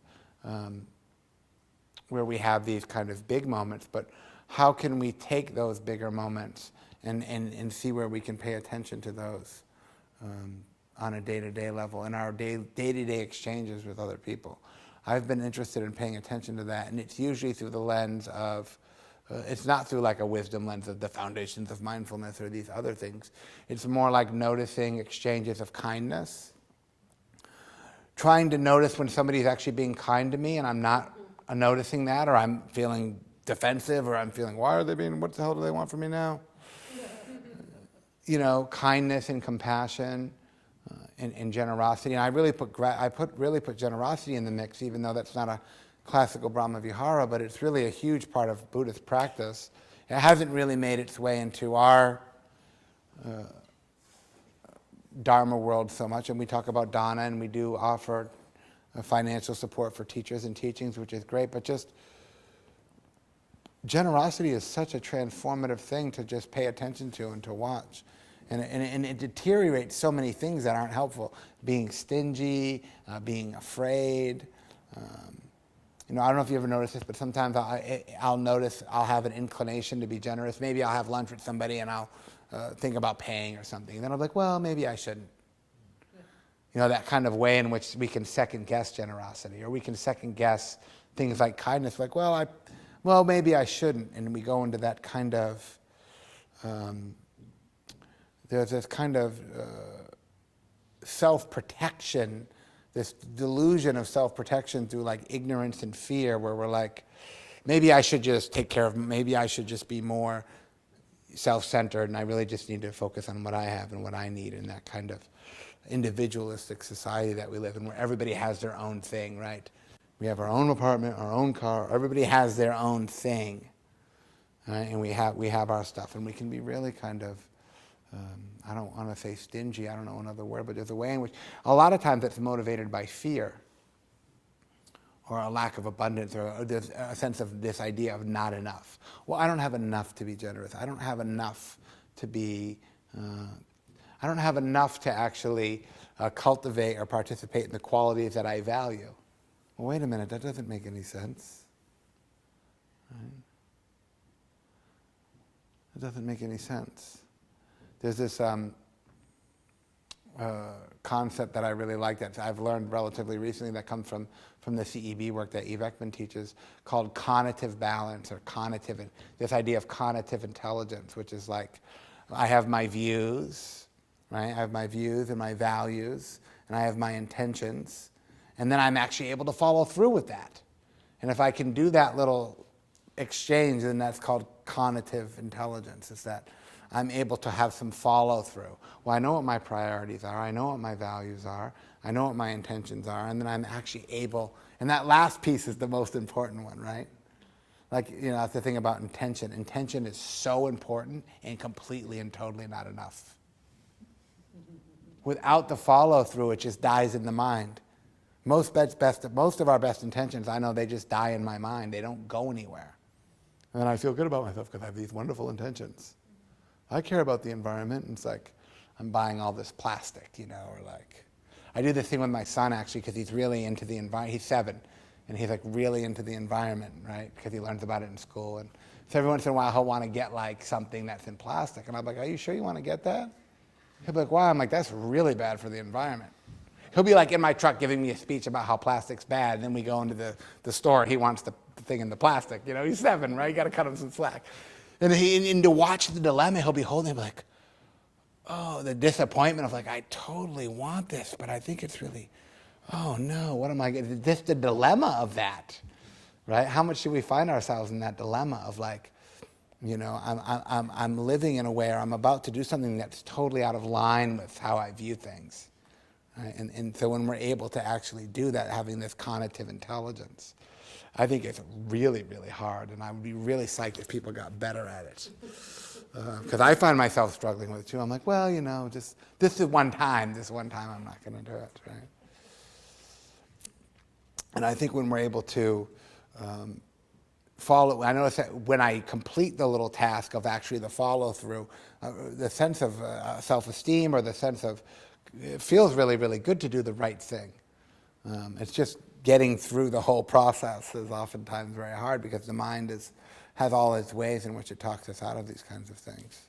where we have these kind of big moments, but how can we take those bigger moments and see where we can pay attention to those on a day-to-day level in our day-to-day exchanges with other people. I've been interested in paying attention to that, and it's usually through the lens of, it's not through like a wisdom lens of the foundations of mindfulness or these other things. It's more like noticing exchanges of kindness, trying to notice when somebody's actually being kind to me and I'm not noticing that, or I'm feeling defensive, or I'm feeling, what the hell do they want from me now? You know, kindness and compassion and generosity. And I really put generosity in the mix, even though that's not a classical Brahma Vihara, but it's really a huge part of Buddhist practice. It hasn't really made its way into our Dharma world so much, and we talk about dana, and we do offer financial support for teachers and teachings, which is great, but just generosity is such a transformative thing to just pay attention to and to watch. And it deteriorates so many things that aren't helpful. Being stingy, being afraid. You know, I don't know if you ever noticed this, but sometimes I'll notice I'll have an inclination to be generous. Maybe I'll have lunch with somebody and I'll think about paying or something. And then I'm like, well, maybe I shouldn't. You know, that kind of way in which we can second guess generosity, or we can second guess things like kindness. Like, well, maybe I shouldn't. And we go into that kind of, there's this kind of self-protection, this delusion of self-protection through like ignorance and fear, where we're like, maybe I should just take care of, maybe I should just be more self-centered, and I really just need to focus on what I have and what I need in that kind of individualistic society that we live in, where everybody has their own thing, right? We have our own apartment, our own car, everybody has their own thing, right? And we have our stuff, and we can be really kind of, I don't want to say stingy, I don't know another word, but there's a way in which, a lot of times it's motivated by fear, or a lack of abundance, or there's a sense of this idea of not enough. Well, I don't have enough to be generous. I don't have enough to be, I don't have enough to actually cultivate or participate in the qualities that I value. Well, wait a minute, that doesn't make any sense. Right? It doesn't make any sense. There's this concept that I really like that I've learned relatively recently that comes from the CEB work that Eve Ekman teaches, called cognitive balance, or this idea of cognitive intelligence, which is like, I have my views, right? I have my views and my values, and I have my intentions, and then I'm actually able to follow through with that. And if I can do that little exchange, then that's called cognitive intelligence. It's that I'm able to have some follow through. Well, I know what my priorities are, I know what my values are, I know what my intentions are, and then I'm actually able, and that last piece is the most important one, right? Like, you know, that's the thing about intention. Intention is so important and completely and totally not enough. Without the follow through, it just dies in the mind. Most of our best intentions, I know they just die in my mind. They don't go anywhere. And I feel good about myself because I have these wonderful intentions. I care about the environment, and it's like I'm buying all this plastic, or like, I do this thing with my son actually because he's really into the environment. He's 7, and he's like really into the environment, right? Because he learns about it in school. And so every once in a while he'll want to get like something that's in plastic. And I'm like, are you sure you want to get that? He'll be like, why? I'm like, that's really bad for the environment. He'll be like in my truck giving me a speech about how plastic's bad. And then we go into the store. He wants the thing in the plastic. He's 7, right? You got to cut him some slack. And to watch the dilemma, he'll be holding it like, oh, the disappointment of like, I totally want this, but I think it's really, oh no, what am I getting? Just the dilemma of that, right? How much do we find ourselves in that dilemma of like, I'm living in a way, or I'm about to do something that's totally out of line with how I view things. Right? And so when we're able to actually do that, having this cognitive intelligence, I think it's really, really hard, and I would be really psyched if people got better at it. Because I find myself struggling with it too. I'm like, well, just this one time I'm not going to do it, right? And I think when we're able to follow, I notice that when I complete the little task of actually the follow-through, the sense of self-esteem, or the sense of, it feels really, really good to do the right thing. It's just getting through the whole process is oftentimes very hard because the mind has all its ways in which it talks us out of these kinds of things.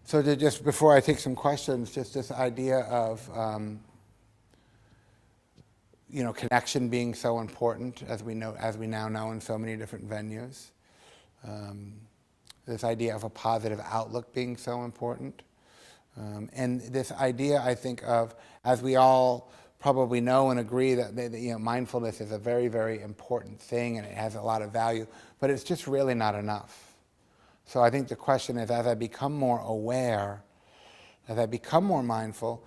So just before I take some questions, just this idea of connection being so important, as we now know in so many different venues. This idea of a positive outlook being so important. And this idea, I think, of, as we all probably know and agree, that mindfulness is a very, very important thing, and it has a lot of value, but it's just really not enough. So I think the question is, as I become more aware, as I become more mindful,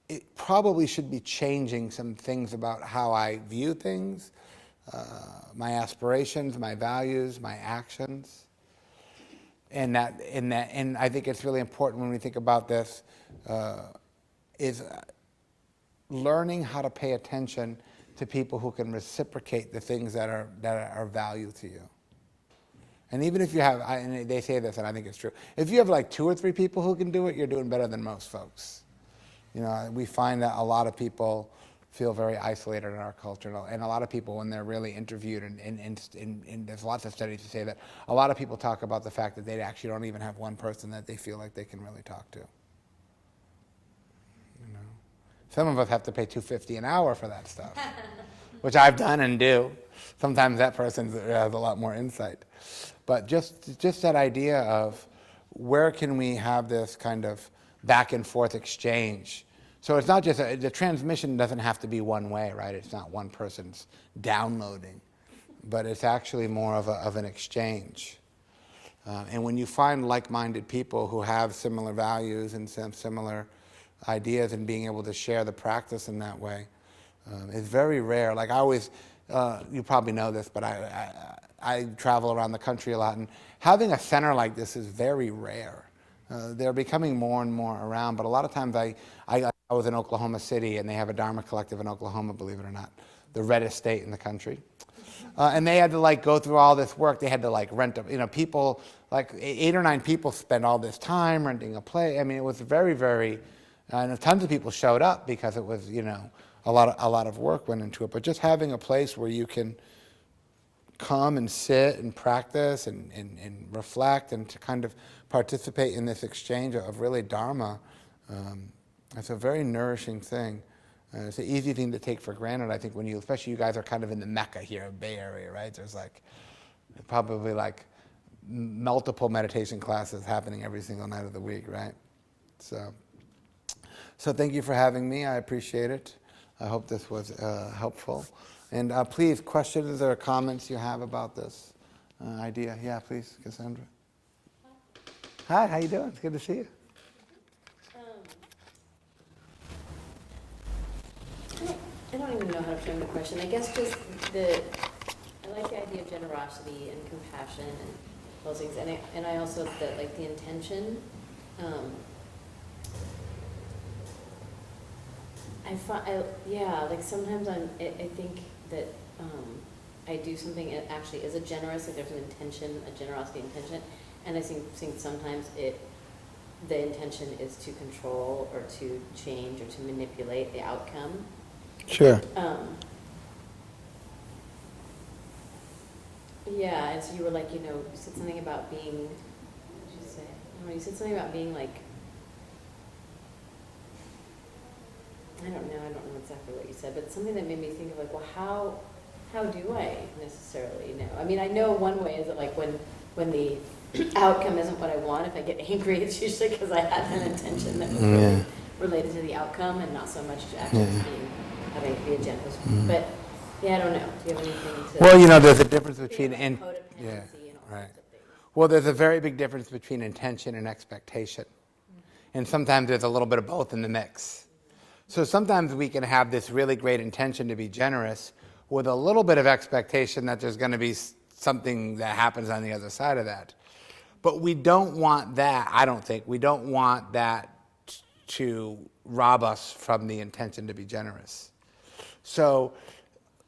it probably should be changing some things about how I view things, my aspirations, my values, my actions. And I think it's really important when we think about this, is learning how to pay attention to people who can reciprocate the things that are value to you. And even if you have, and they say this, and I think it's true, if you have like 2 or 3 people who can do it, you're doing better than most folks. We find that a lot of people feel very isolated in our culture, and a lot of people, when they're really interviewed, and there's lots of studies to say that a lot of people talk about the fact that they actually don't even have one person that they feel like they can really talk to. Some of us have to pay $250 an hour for that stuff, which I've done and do. Sometimes that person has a lot more insight. But just that idea of where can we have this kind of back and forth exchange. So it's not just, the transmission doesn't have to be one way, right? It's not one person's downloading, but it's actually more of an exchange. And when you find like-minded people who have similar values and some similar ideas, and being able to share the practice in that way is very rare. Like I always, you probably know this, but I travel around the country a lot, and having a center like this is very rare. They're becoming more and more around, but a lot of times I was in Oklahoma City, and they have a Dharma collective in Oklahoma, believe it or not, the reddest state in the country. And they had to go through all this work. They had to rent people, 8 or 9 people spent all this time renting a place. I mean, it was very, very, and tons of people showed up because it was, a lot of work went into it. But just having a place where you can come and sit and practice and reflect, and to kind of participate in this exchange of really Dharma, it's a very nourishing thing. It's an easy thing to take for granted, I think, when especially you guys are kind of in the Mecca here, Bay Area, right? There's probably multiple meditation classes happening every single night of the week, right? So thank you for having me. I appreciate it. I hope this was helpful. And please, questions or comments you have about this idea? Yeah, please, Cassandra. Hi, how you doing? It's good to see you. I don't even know how to frame the question. I guess just I like the idea of generosity and compassion and those things, and I also the intention. yeah, like sometimes I think that, I do something that actually is a generous, like there's an intention, a generosity intention, and I think sometimes the intention is to control or to change or to manipulate the outcome. Sure. Yeah, and so you were like, you said something about being, what did you say? I don't know, you said something about being like, I don't know exactly what you said, but something that made me think of like, well, how do I necessarily know? I mean, I know one way is that like when the outcome isn't what I want, if I get angry, it's usually because I had an intention that was really related to the outcome and not so much to actually having it be a generous. But yeah, I don't know. Do you have anything to? Well, there's a difference between codependency and all right. sorts of things. Well, there's a very big difference between intention and expectation, and sometimes there's a little bit of both in the mix. So sometimes we can have this really great intention to be generous with a little bit of expectation that there's going to be something that happens on the other side of that. But we don't want that, I don't think, we don't want that to rob us from the intention to be generous. So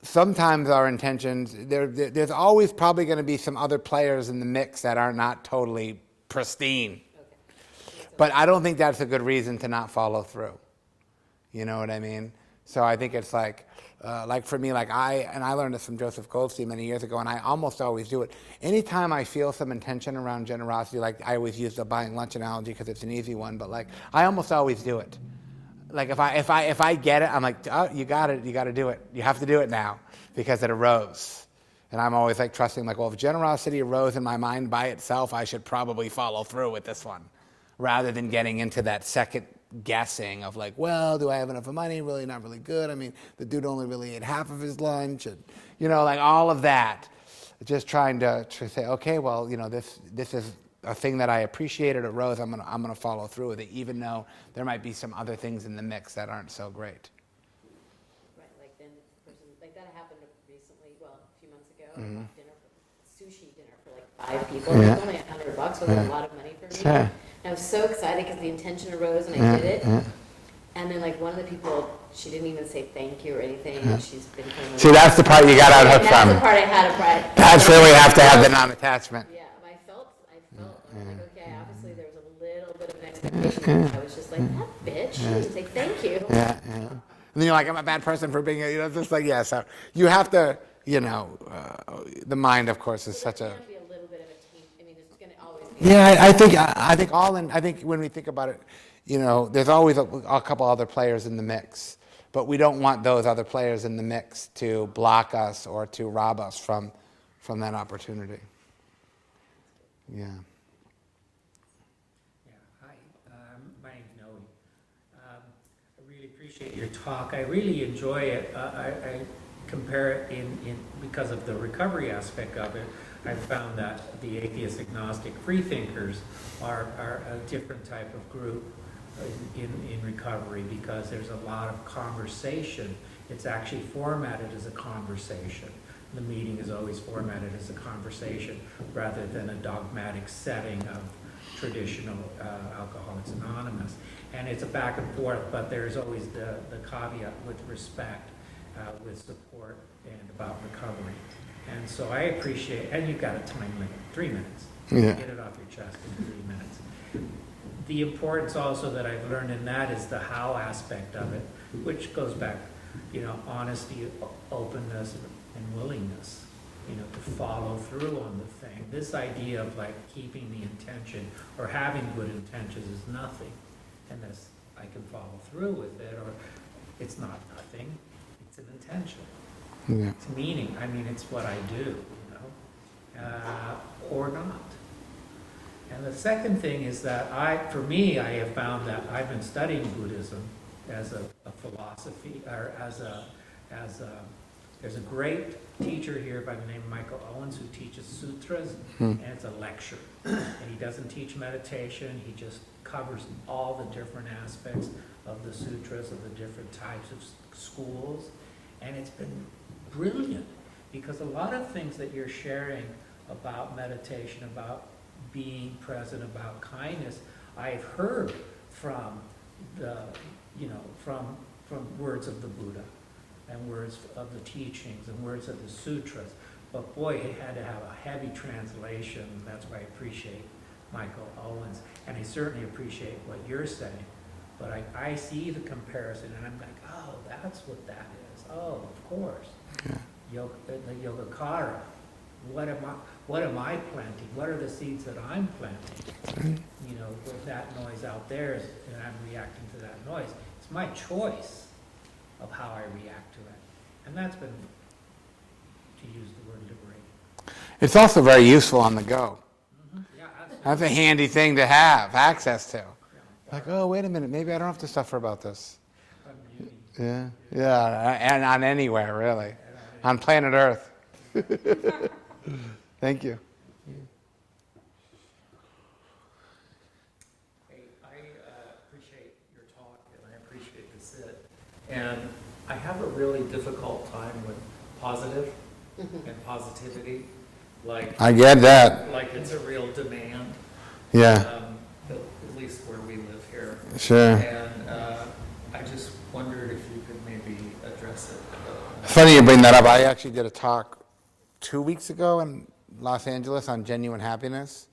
sometimes our intentions, there's always probably going to be some other players in the mix that are not totally pristine. But I don't think that's a good reason to not follow through. You know what I mean? So I think it's like for me, I learned this from Joseph Goldstein many years ago, and I almost always do it. Anytime I feel some intention around generosity, like I always use the buying lunch analogy because it's an easy one, but like I almost always do it. Like if I get it, I'm like, oh, you got it, you got to do it. You have to do it now because it arose. And I'm always like trusting, like, well, if generosity arose in my mind by itself, I should probably follow through with this one, rather than getting into that second guessing of like, well, do I have enough money? Really not really good. I mean, the dude only really ate half of his lunch, and like all of that. Just trying to say, okay, well, this is a thing that I appreciated at Rose. I'm gonna follow through with it, even though there might be some other things in the mix that aren't so great. Right, like then like that happened recently. Well, a few months ago, I bought sushi dinner for like 5 people. Yeah. It was only $100, was a lot of money for me. Sure. And I was so excited because the intention arose and I did it. And then like one of the people, she didn't even say thank you or anything. And she's been kind of See, that's the part you got out hook That's from. the part I had a pride. That's where we have to have the non-attachment. Yeah, I felt, I was like, okay, obviously there was a little bit of an expectation. I was just like, that bitch, she didn't say thank you. Yeah. And then you're like, I'm a bad person for being, just like, yeah. So you have to, the mind, of course, is such a. There can be a little bit of a team. I mean, it's going to always be. Yeah, I think when we think about it, there's always a couple other players in the mix, but we don't want those other players in the mix to block us or to rob us from that opportunity. Yeah. Yeah, hi, my name's Noe. I really appreciate your talk. I really enjoy it. I compare it in because of the recovery aspect of it. I found that the atheist, agnostic, free thinkers are a different type of group in recovery because there's a lot of conversation. It's actually formatted as a conversation. The meeting is always formatted as a conversation rather than a dogmatic setting of traditional Alcoholics Anonymous. And it's a back and forth, but there's always the caveat with respect, with support, and about recovery. And so I appreciate, and you've got a time limit, 3 minutes. Yeah. Get it off your chest in 3 minutes. The importance also that I've learned in that is the how aspect of it, which goes back, honesty, openness, and willingness, to follow through on the thing. This idea of like keeping the intention or having good intentions is nothing, unless I can follow through with it, or it's not nothing, it's an intention. Yeah. It's meaning. I mean, it's what I do, or not. And the second thing is that for me, I have found that I've been studying Buddhism as a philosophy, or there's a great teacher here by the name of Michael Owens who teaches sutras, and it's a lecture. And he doesn't teach meditation, he just covers all the different aspects of the sutras, of the different types of schools. And it's been brilliant, because a lot of things that you're sharing about meditation, about being present, about kindness, I've heard from from words of the Buddha and words of the teachings and words of the sutras. But boy, it had to have a heavy translation. That's why I appreciate Michael Owens. And I certainly appreciate what you're saying. But I see the comparison and I'm like, oh, that's what that is. Oh, of course. The Yogacara. What am I planting? What are the seeds that I'm planting? You know, with that noise out there, and I'm reacting to that noise. It's my choice of how I react to it. And that's been, to use the word, liberating. It's also very useful on the go. Yeah, absolutely. That's a handy thing to have access to. Like, oh, wait a minute, maybe I don't have to suffer about this. Yeah, and on anywhere, really. On planet Earth. Thank you. Hey, I appreciate your talk and I appreciate the sit. And I have a really difficult time with positive and positivity. Like I get that. Like it's a real demand. Yeah, At least where we live here. sure. And I just wondered if you could maybe address it. Funny you bring that up. I actually did a talk 2 weeks ago in Los Angeles on genuine happiness,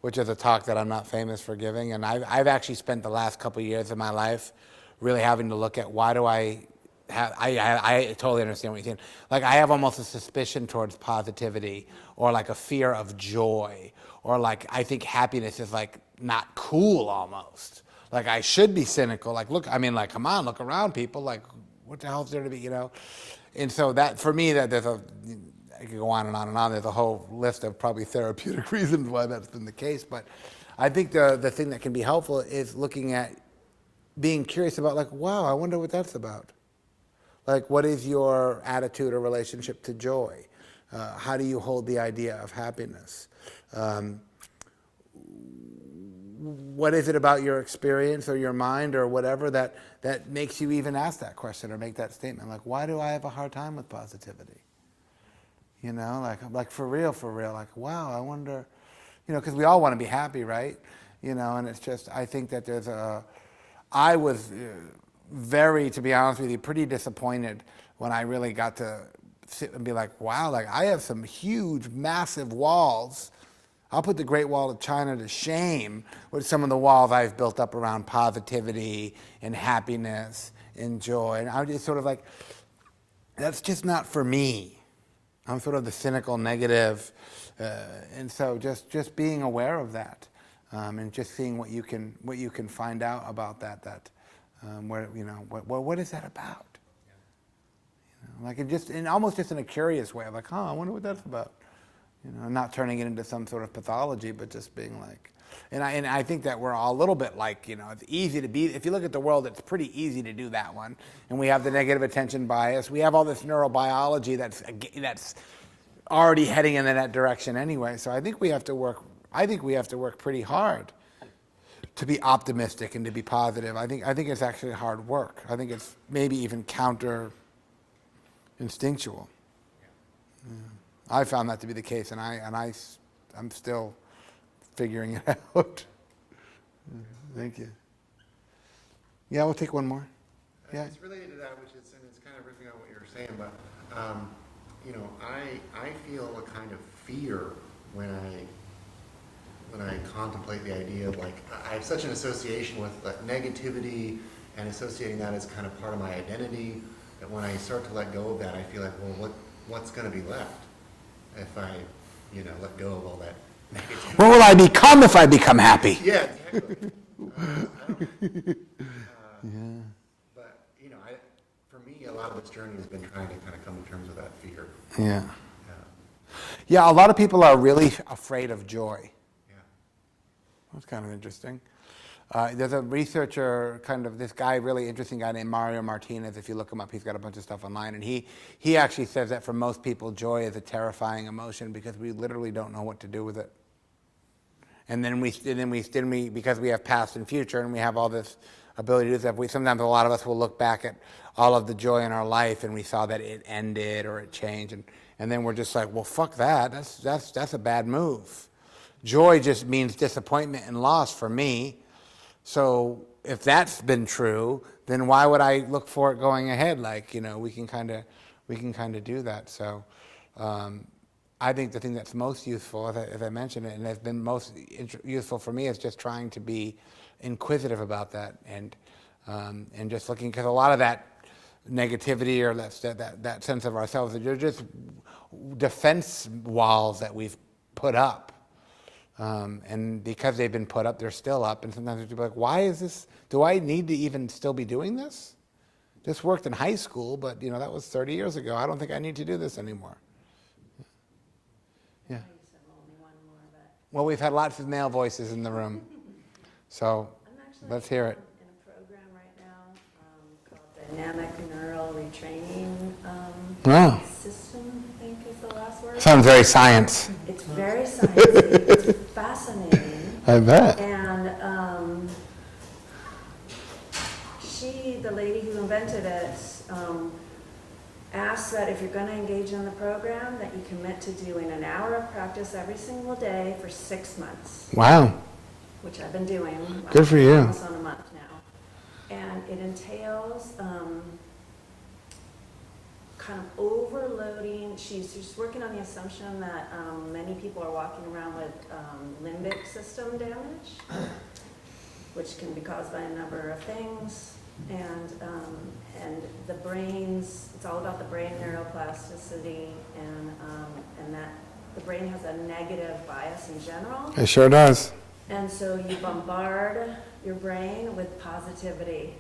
which is a talk that I'm not famous for giving. And I've actually spent the last couple of years of my life really having to look at why do I have, I totally understand what you're saying. Like I have almost a suspicion towards positivity or like a fear of joy or like I think happiness is like not cool almost. Like I should be cynical. Like look, I mean like come on, look around people. Like what the hell is there to be, you know? And so that for me that there's a, I could go on and on and on. There's a whole list of probably therapeutic reasons why that's been the case. But I think the thing that can be helpful is looking at being curious about like, wow, I wonder what that's about. Like, what is your attitude or relationship to joy? How do you hold the idea of happiness? What is it about your experience or your mind or whatever that makes you even ask that question or make that statement? Like, why do I have a hard time with positivity? You know, like for real, like, wow, I wonder, you know, because we all want to be happy, right? You know, and it's just, I think that there's I was very, to be honest with you, pretty disappointed when I really got to sit and be like, wow, like I have some huge, massive walls. I'll put the Great Wall of China to shame with some of the walls I've built up around positivity and happiness and joy. And I'm just sort of like, that's just not for me. I'm sort of the cynical, negative, and so just being aware of that, and just seeing what you can find out about that where you know what is that about? You know, like it just in almost just in a curious way, like, I wonder what that's about. You know, not turning it into some sort of pathology, but just being like, and I think that we're all a little bit like, you know, it's easy to be, if you look at the world, it's pretty easy to do that one. And we have the negative attention bias. We have all this neurobiology that's already heading in that direction anyway. So I think we have to work pretty hard to be optimistic and to be positive. I think it's actually hard work. I think it's maybe even counter instinctual. Yeah. I found that to be the case, and I'm still figuring it out. Thank you. Yeah, we'll take one more. Yeah. It's related to that, which is, and it's kind of riffing on what you were saying, but you know, I feel a kind of fear when I contemplate the idea of like I have such an association with like negativity and associating that as kind of part of my identity that when I start to let go of that, I feel like, well, what's going to be left if I, you know, let go of all that negativity? What will I become if I become happy? Yeah, exactly. Yeah. But you know, for me, a lot of this journey has been trying to kind of come to terms with that fear. Yeah. Yeah, a lot of people are really afraid of joy. Yeah. That's kind of interesting. There's a researcher, this guy, really interesting guy named Mario Martinez. If you look him up, he's got a bunch of stuff online. And he actually says that for most people, joy is a terrifying emotion because we literally don't know what to do with it. And then we because we have past and future and we have all this ability to do that, sometimes a lot of us will look back at all of the joy in our life and we saw that it ended or it changed. And then we're just like, well, fuck that. That's a bad move. Joy just means disappointment and loss for me. So if that's been true, then why would I look for it going ahead? Like, we can kind of do that. So I think the thing that's most useful, as I mentioned it, and has been most useful for me, is just trying to be inquisitive about that and just looking, because a lot of that negativity or that sense of ourselves, they're just defense walls that we've put up. And because they've been put up, they're still up. And sometimes people are like, why is this? Do I need to even still be doing this? This worked in high school, but that was 30 years ago. I don't think I need to do this anymore. Yeah. Well, we've had lots of male voices in the room. So let's hear it. In a program right now called Dynamic Neural Retraining Wow. System, I think is the last word. Sounds very science. It's very sciencey. It's fascinating. I bet. And the lady who invented it, asks that if you're going to engage in the program, that you commit to doing an hour of practice every single day for 6 months, Wow. which I've been doing. Good for you. Almost on a month now. And it entails kind of overloading. She's working on the assumption that many people are walking around with limbic system damage, which can be caused by a number of things. And the brain's, it's all about the brain neuroplasticity, and that the brain has a negative bias in general. It sure does. And so you bombard your brain with positivity,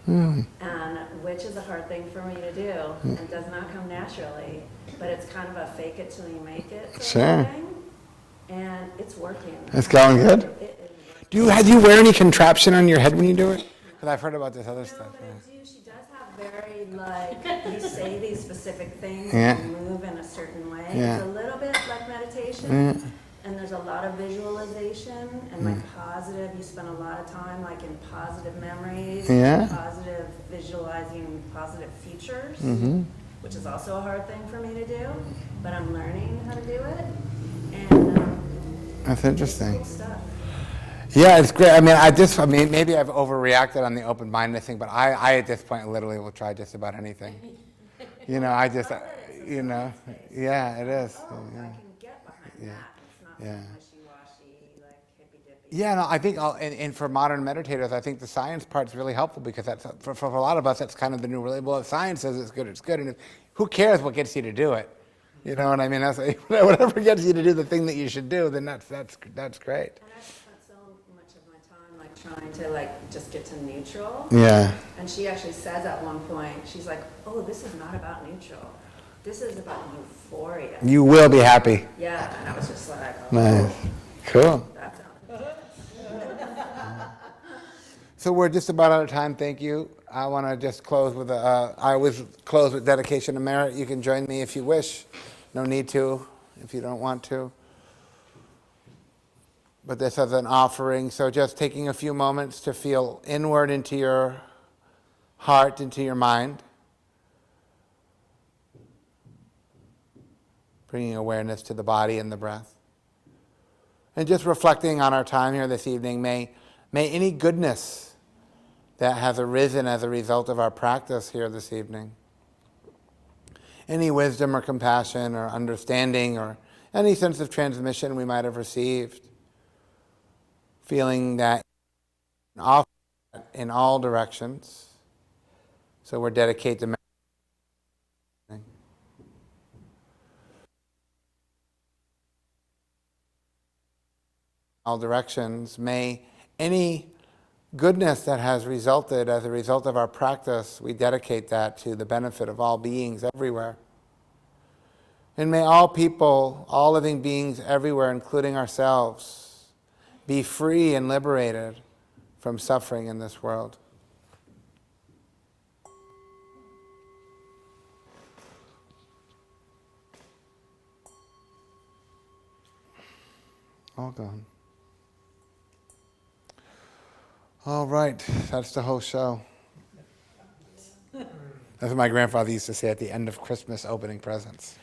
Mm. and which is a hard thing for me to do, and does not come naturally, but it's kind of a fake it till you make it sort of Sure. thing. And it's working. It's going good? It is working. Do you wear any contraption on your head when you do it? Because I've heard about this other No, stuff. but I do. She does have very, you say these specific things Yeah. and move in a certain way. Yeah. It's a little bit like meditation, and there's a lot of visualization and positive. You spend a lot of time in positive memories, Yeah. positive visualizing positive futures, Mm-hmm. which is also a hard thing for me to do, but I'm learning how to do it. And That's interesting. it's cool stuff. Yeah, it's great. I mean, maybe I've overreacted on the open-mindedness thing, but I at this point literally will try just about anything. Yeah, it is. Oh, I can get behind Yeah. that. It's not Yeah. wishy-washy, hippy-dippy. Yeah, no, I think, and for modern meditators, I think the science part's really helpful because that's, for a lot of us, that's kind of the new religion. Well, if science says it's good, it's good. And who cares what gets you to do it? You know what I mean? That's whatever gets you to do the thing that you should do, then that's great. And I've spent so much of my time trying to just get to neutral. Yeah. And she actually says at one point, she's like, "Oh, this is not about neutral. This is about euphoria." You will be happy. Yeah, and I was just like, "Oh, Nice. Cool. that sounds good." So we're just about out of time. Thank you. I want to just close with I always close with dedication to merit. You can join me if you wish. No need to if you don't want to. But this is an offering, so just taking a few moments to feel inward into your heart, into your mind. Bringing awareness to the body and the breath. And just reflecting on our time here this evening, may any goodness that has arisen as a result of our practice here this evening, any wisdom or compassion or understanding or any sense of transmission we might have received, feeling that in all directions. So we're dedicated to all directions. May any goodness that has resulted as a result of our practice, we dedicate that to the benefit of all beings everywhere. And may all people, all living beings everywhere, including ourselves, be free and liberated from suffering in this world. All gone. All right, that's the whole show. That's what my grandfather used to say at the end of Christmas opening presents.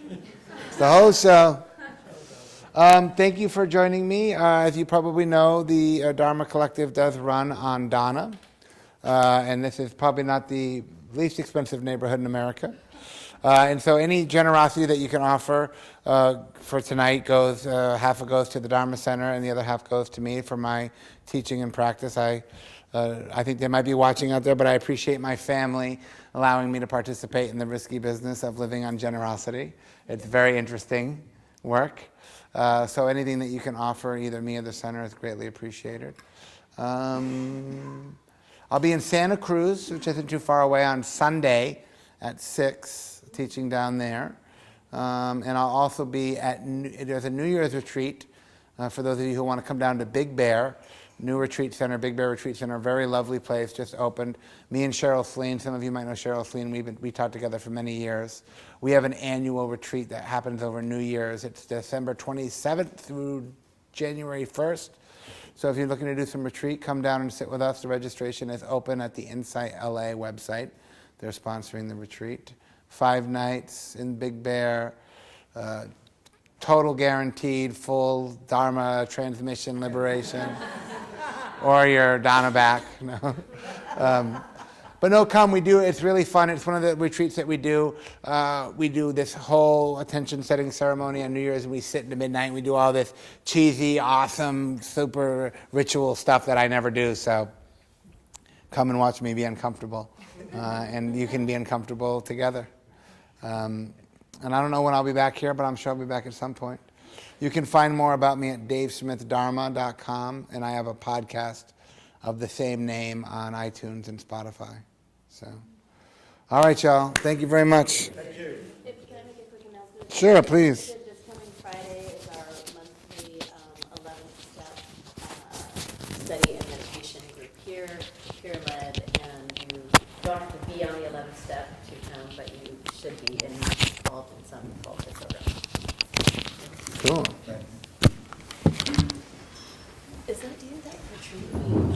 It's the whole show. Thank you for joining me. As you probably know, the Dharma Collective does run on Donna, and this is probably not the least expensive neighborhood in America. And so any generosity that you can offer for tonight goes, half it goes to the Dharma Center and the other half goes to me for my teaching and practice. I think they might be watching out there, but I appreciate my family allowing me to participate in the risky business of living on generosity. It's very interesting work. So anything that you can offer, either me or the center, is greatly appreciated. I'll be in Santa Cruz, which isn't too far away, on Sunday at 6, teaching down there. And I'll also be at, there's a New Year's retreat for those of you who want to come down to Big Bear. New Retreat Center, Big Bear Retreat Center, very lovely place, just opened. Me and Cheryl Fleen, some of you might know Cheryl Fleen, we taught together for many years. We have an annual retreat that happens over New Year's. It's December 27th through January 1st. So if you're looking to do some retreat, come down and sit with us. The registration is open at the Insight LA website. They're sponsoring the retreat. 5 nights in Big Bear, total guaranteed, full Dharma transmission liberation. Or your Donna back, no. But no, come, we do, it's really fun. It's one of the retreats that we do. We do this whole attention-setting ceremony on New Year's, and we sit into midnight, and we do all this cheesy, awesome, super ritual stuff that I never do. So come and watch me be uncomfortable, and you can be uncomfortable together. And I don't know when I'll be back here, but I'm sure I'll be back at some point. You can find more about me at davesmithdharma.com, and I have a podcast of the same name on iTunes and Spotify. So, all right, y'all. Thank you very much. Thank you. Can I make a quick announcement? Sure, please. This coming Friday is our monthly 11th step study and meditation group here, peer-led, and you don't have to be on the 11th step to come, but you should be involved in some focus program. Cool. Is that, do you do that retreat?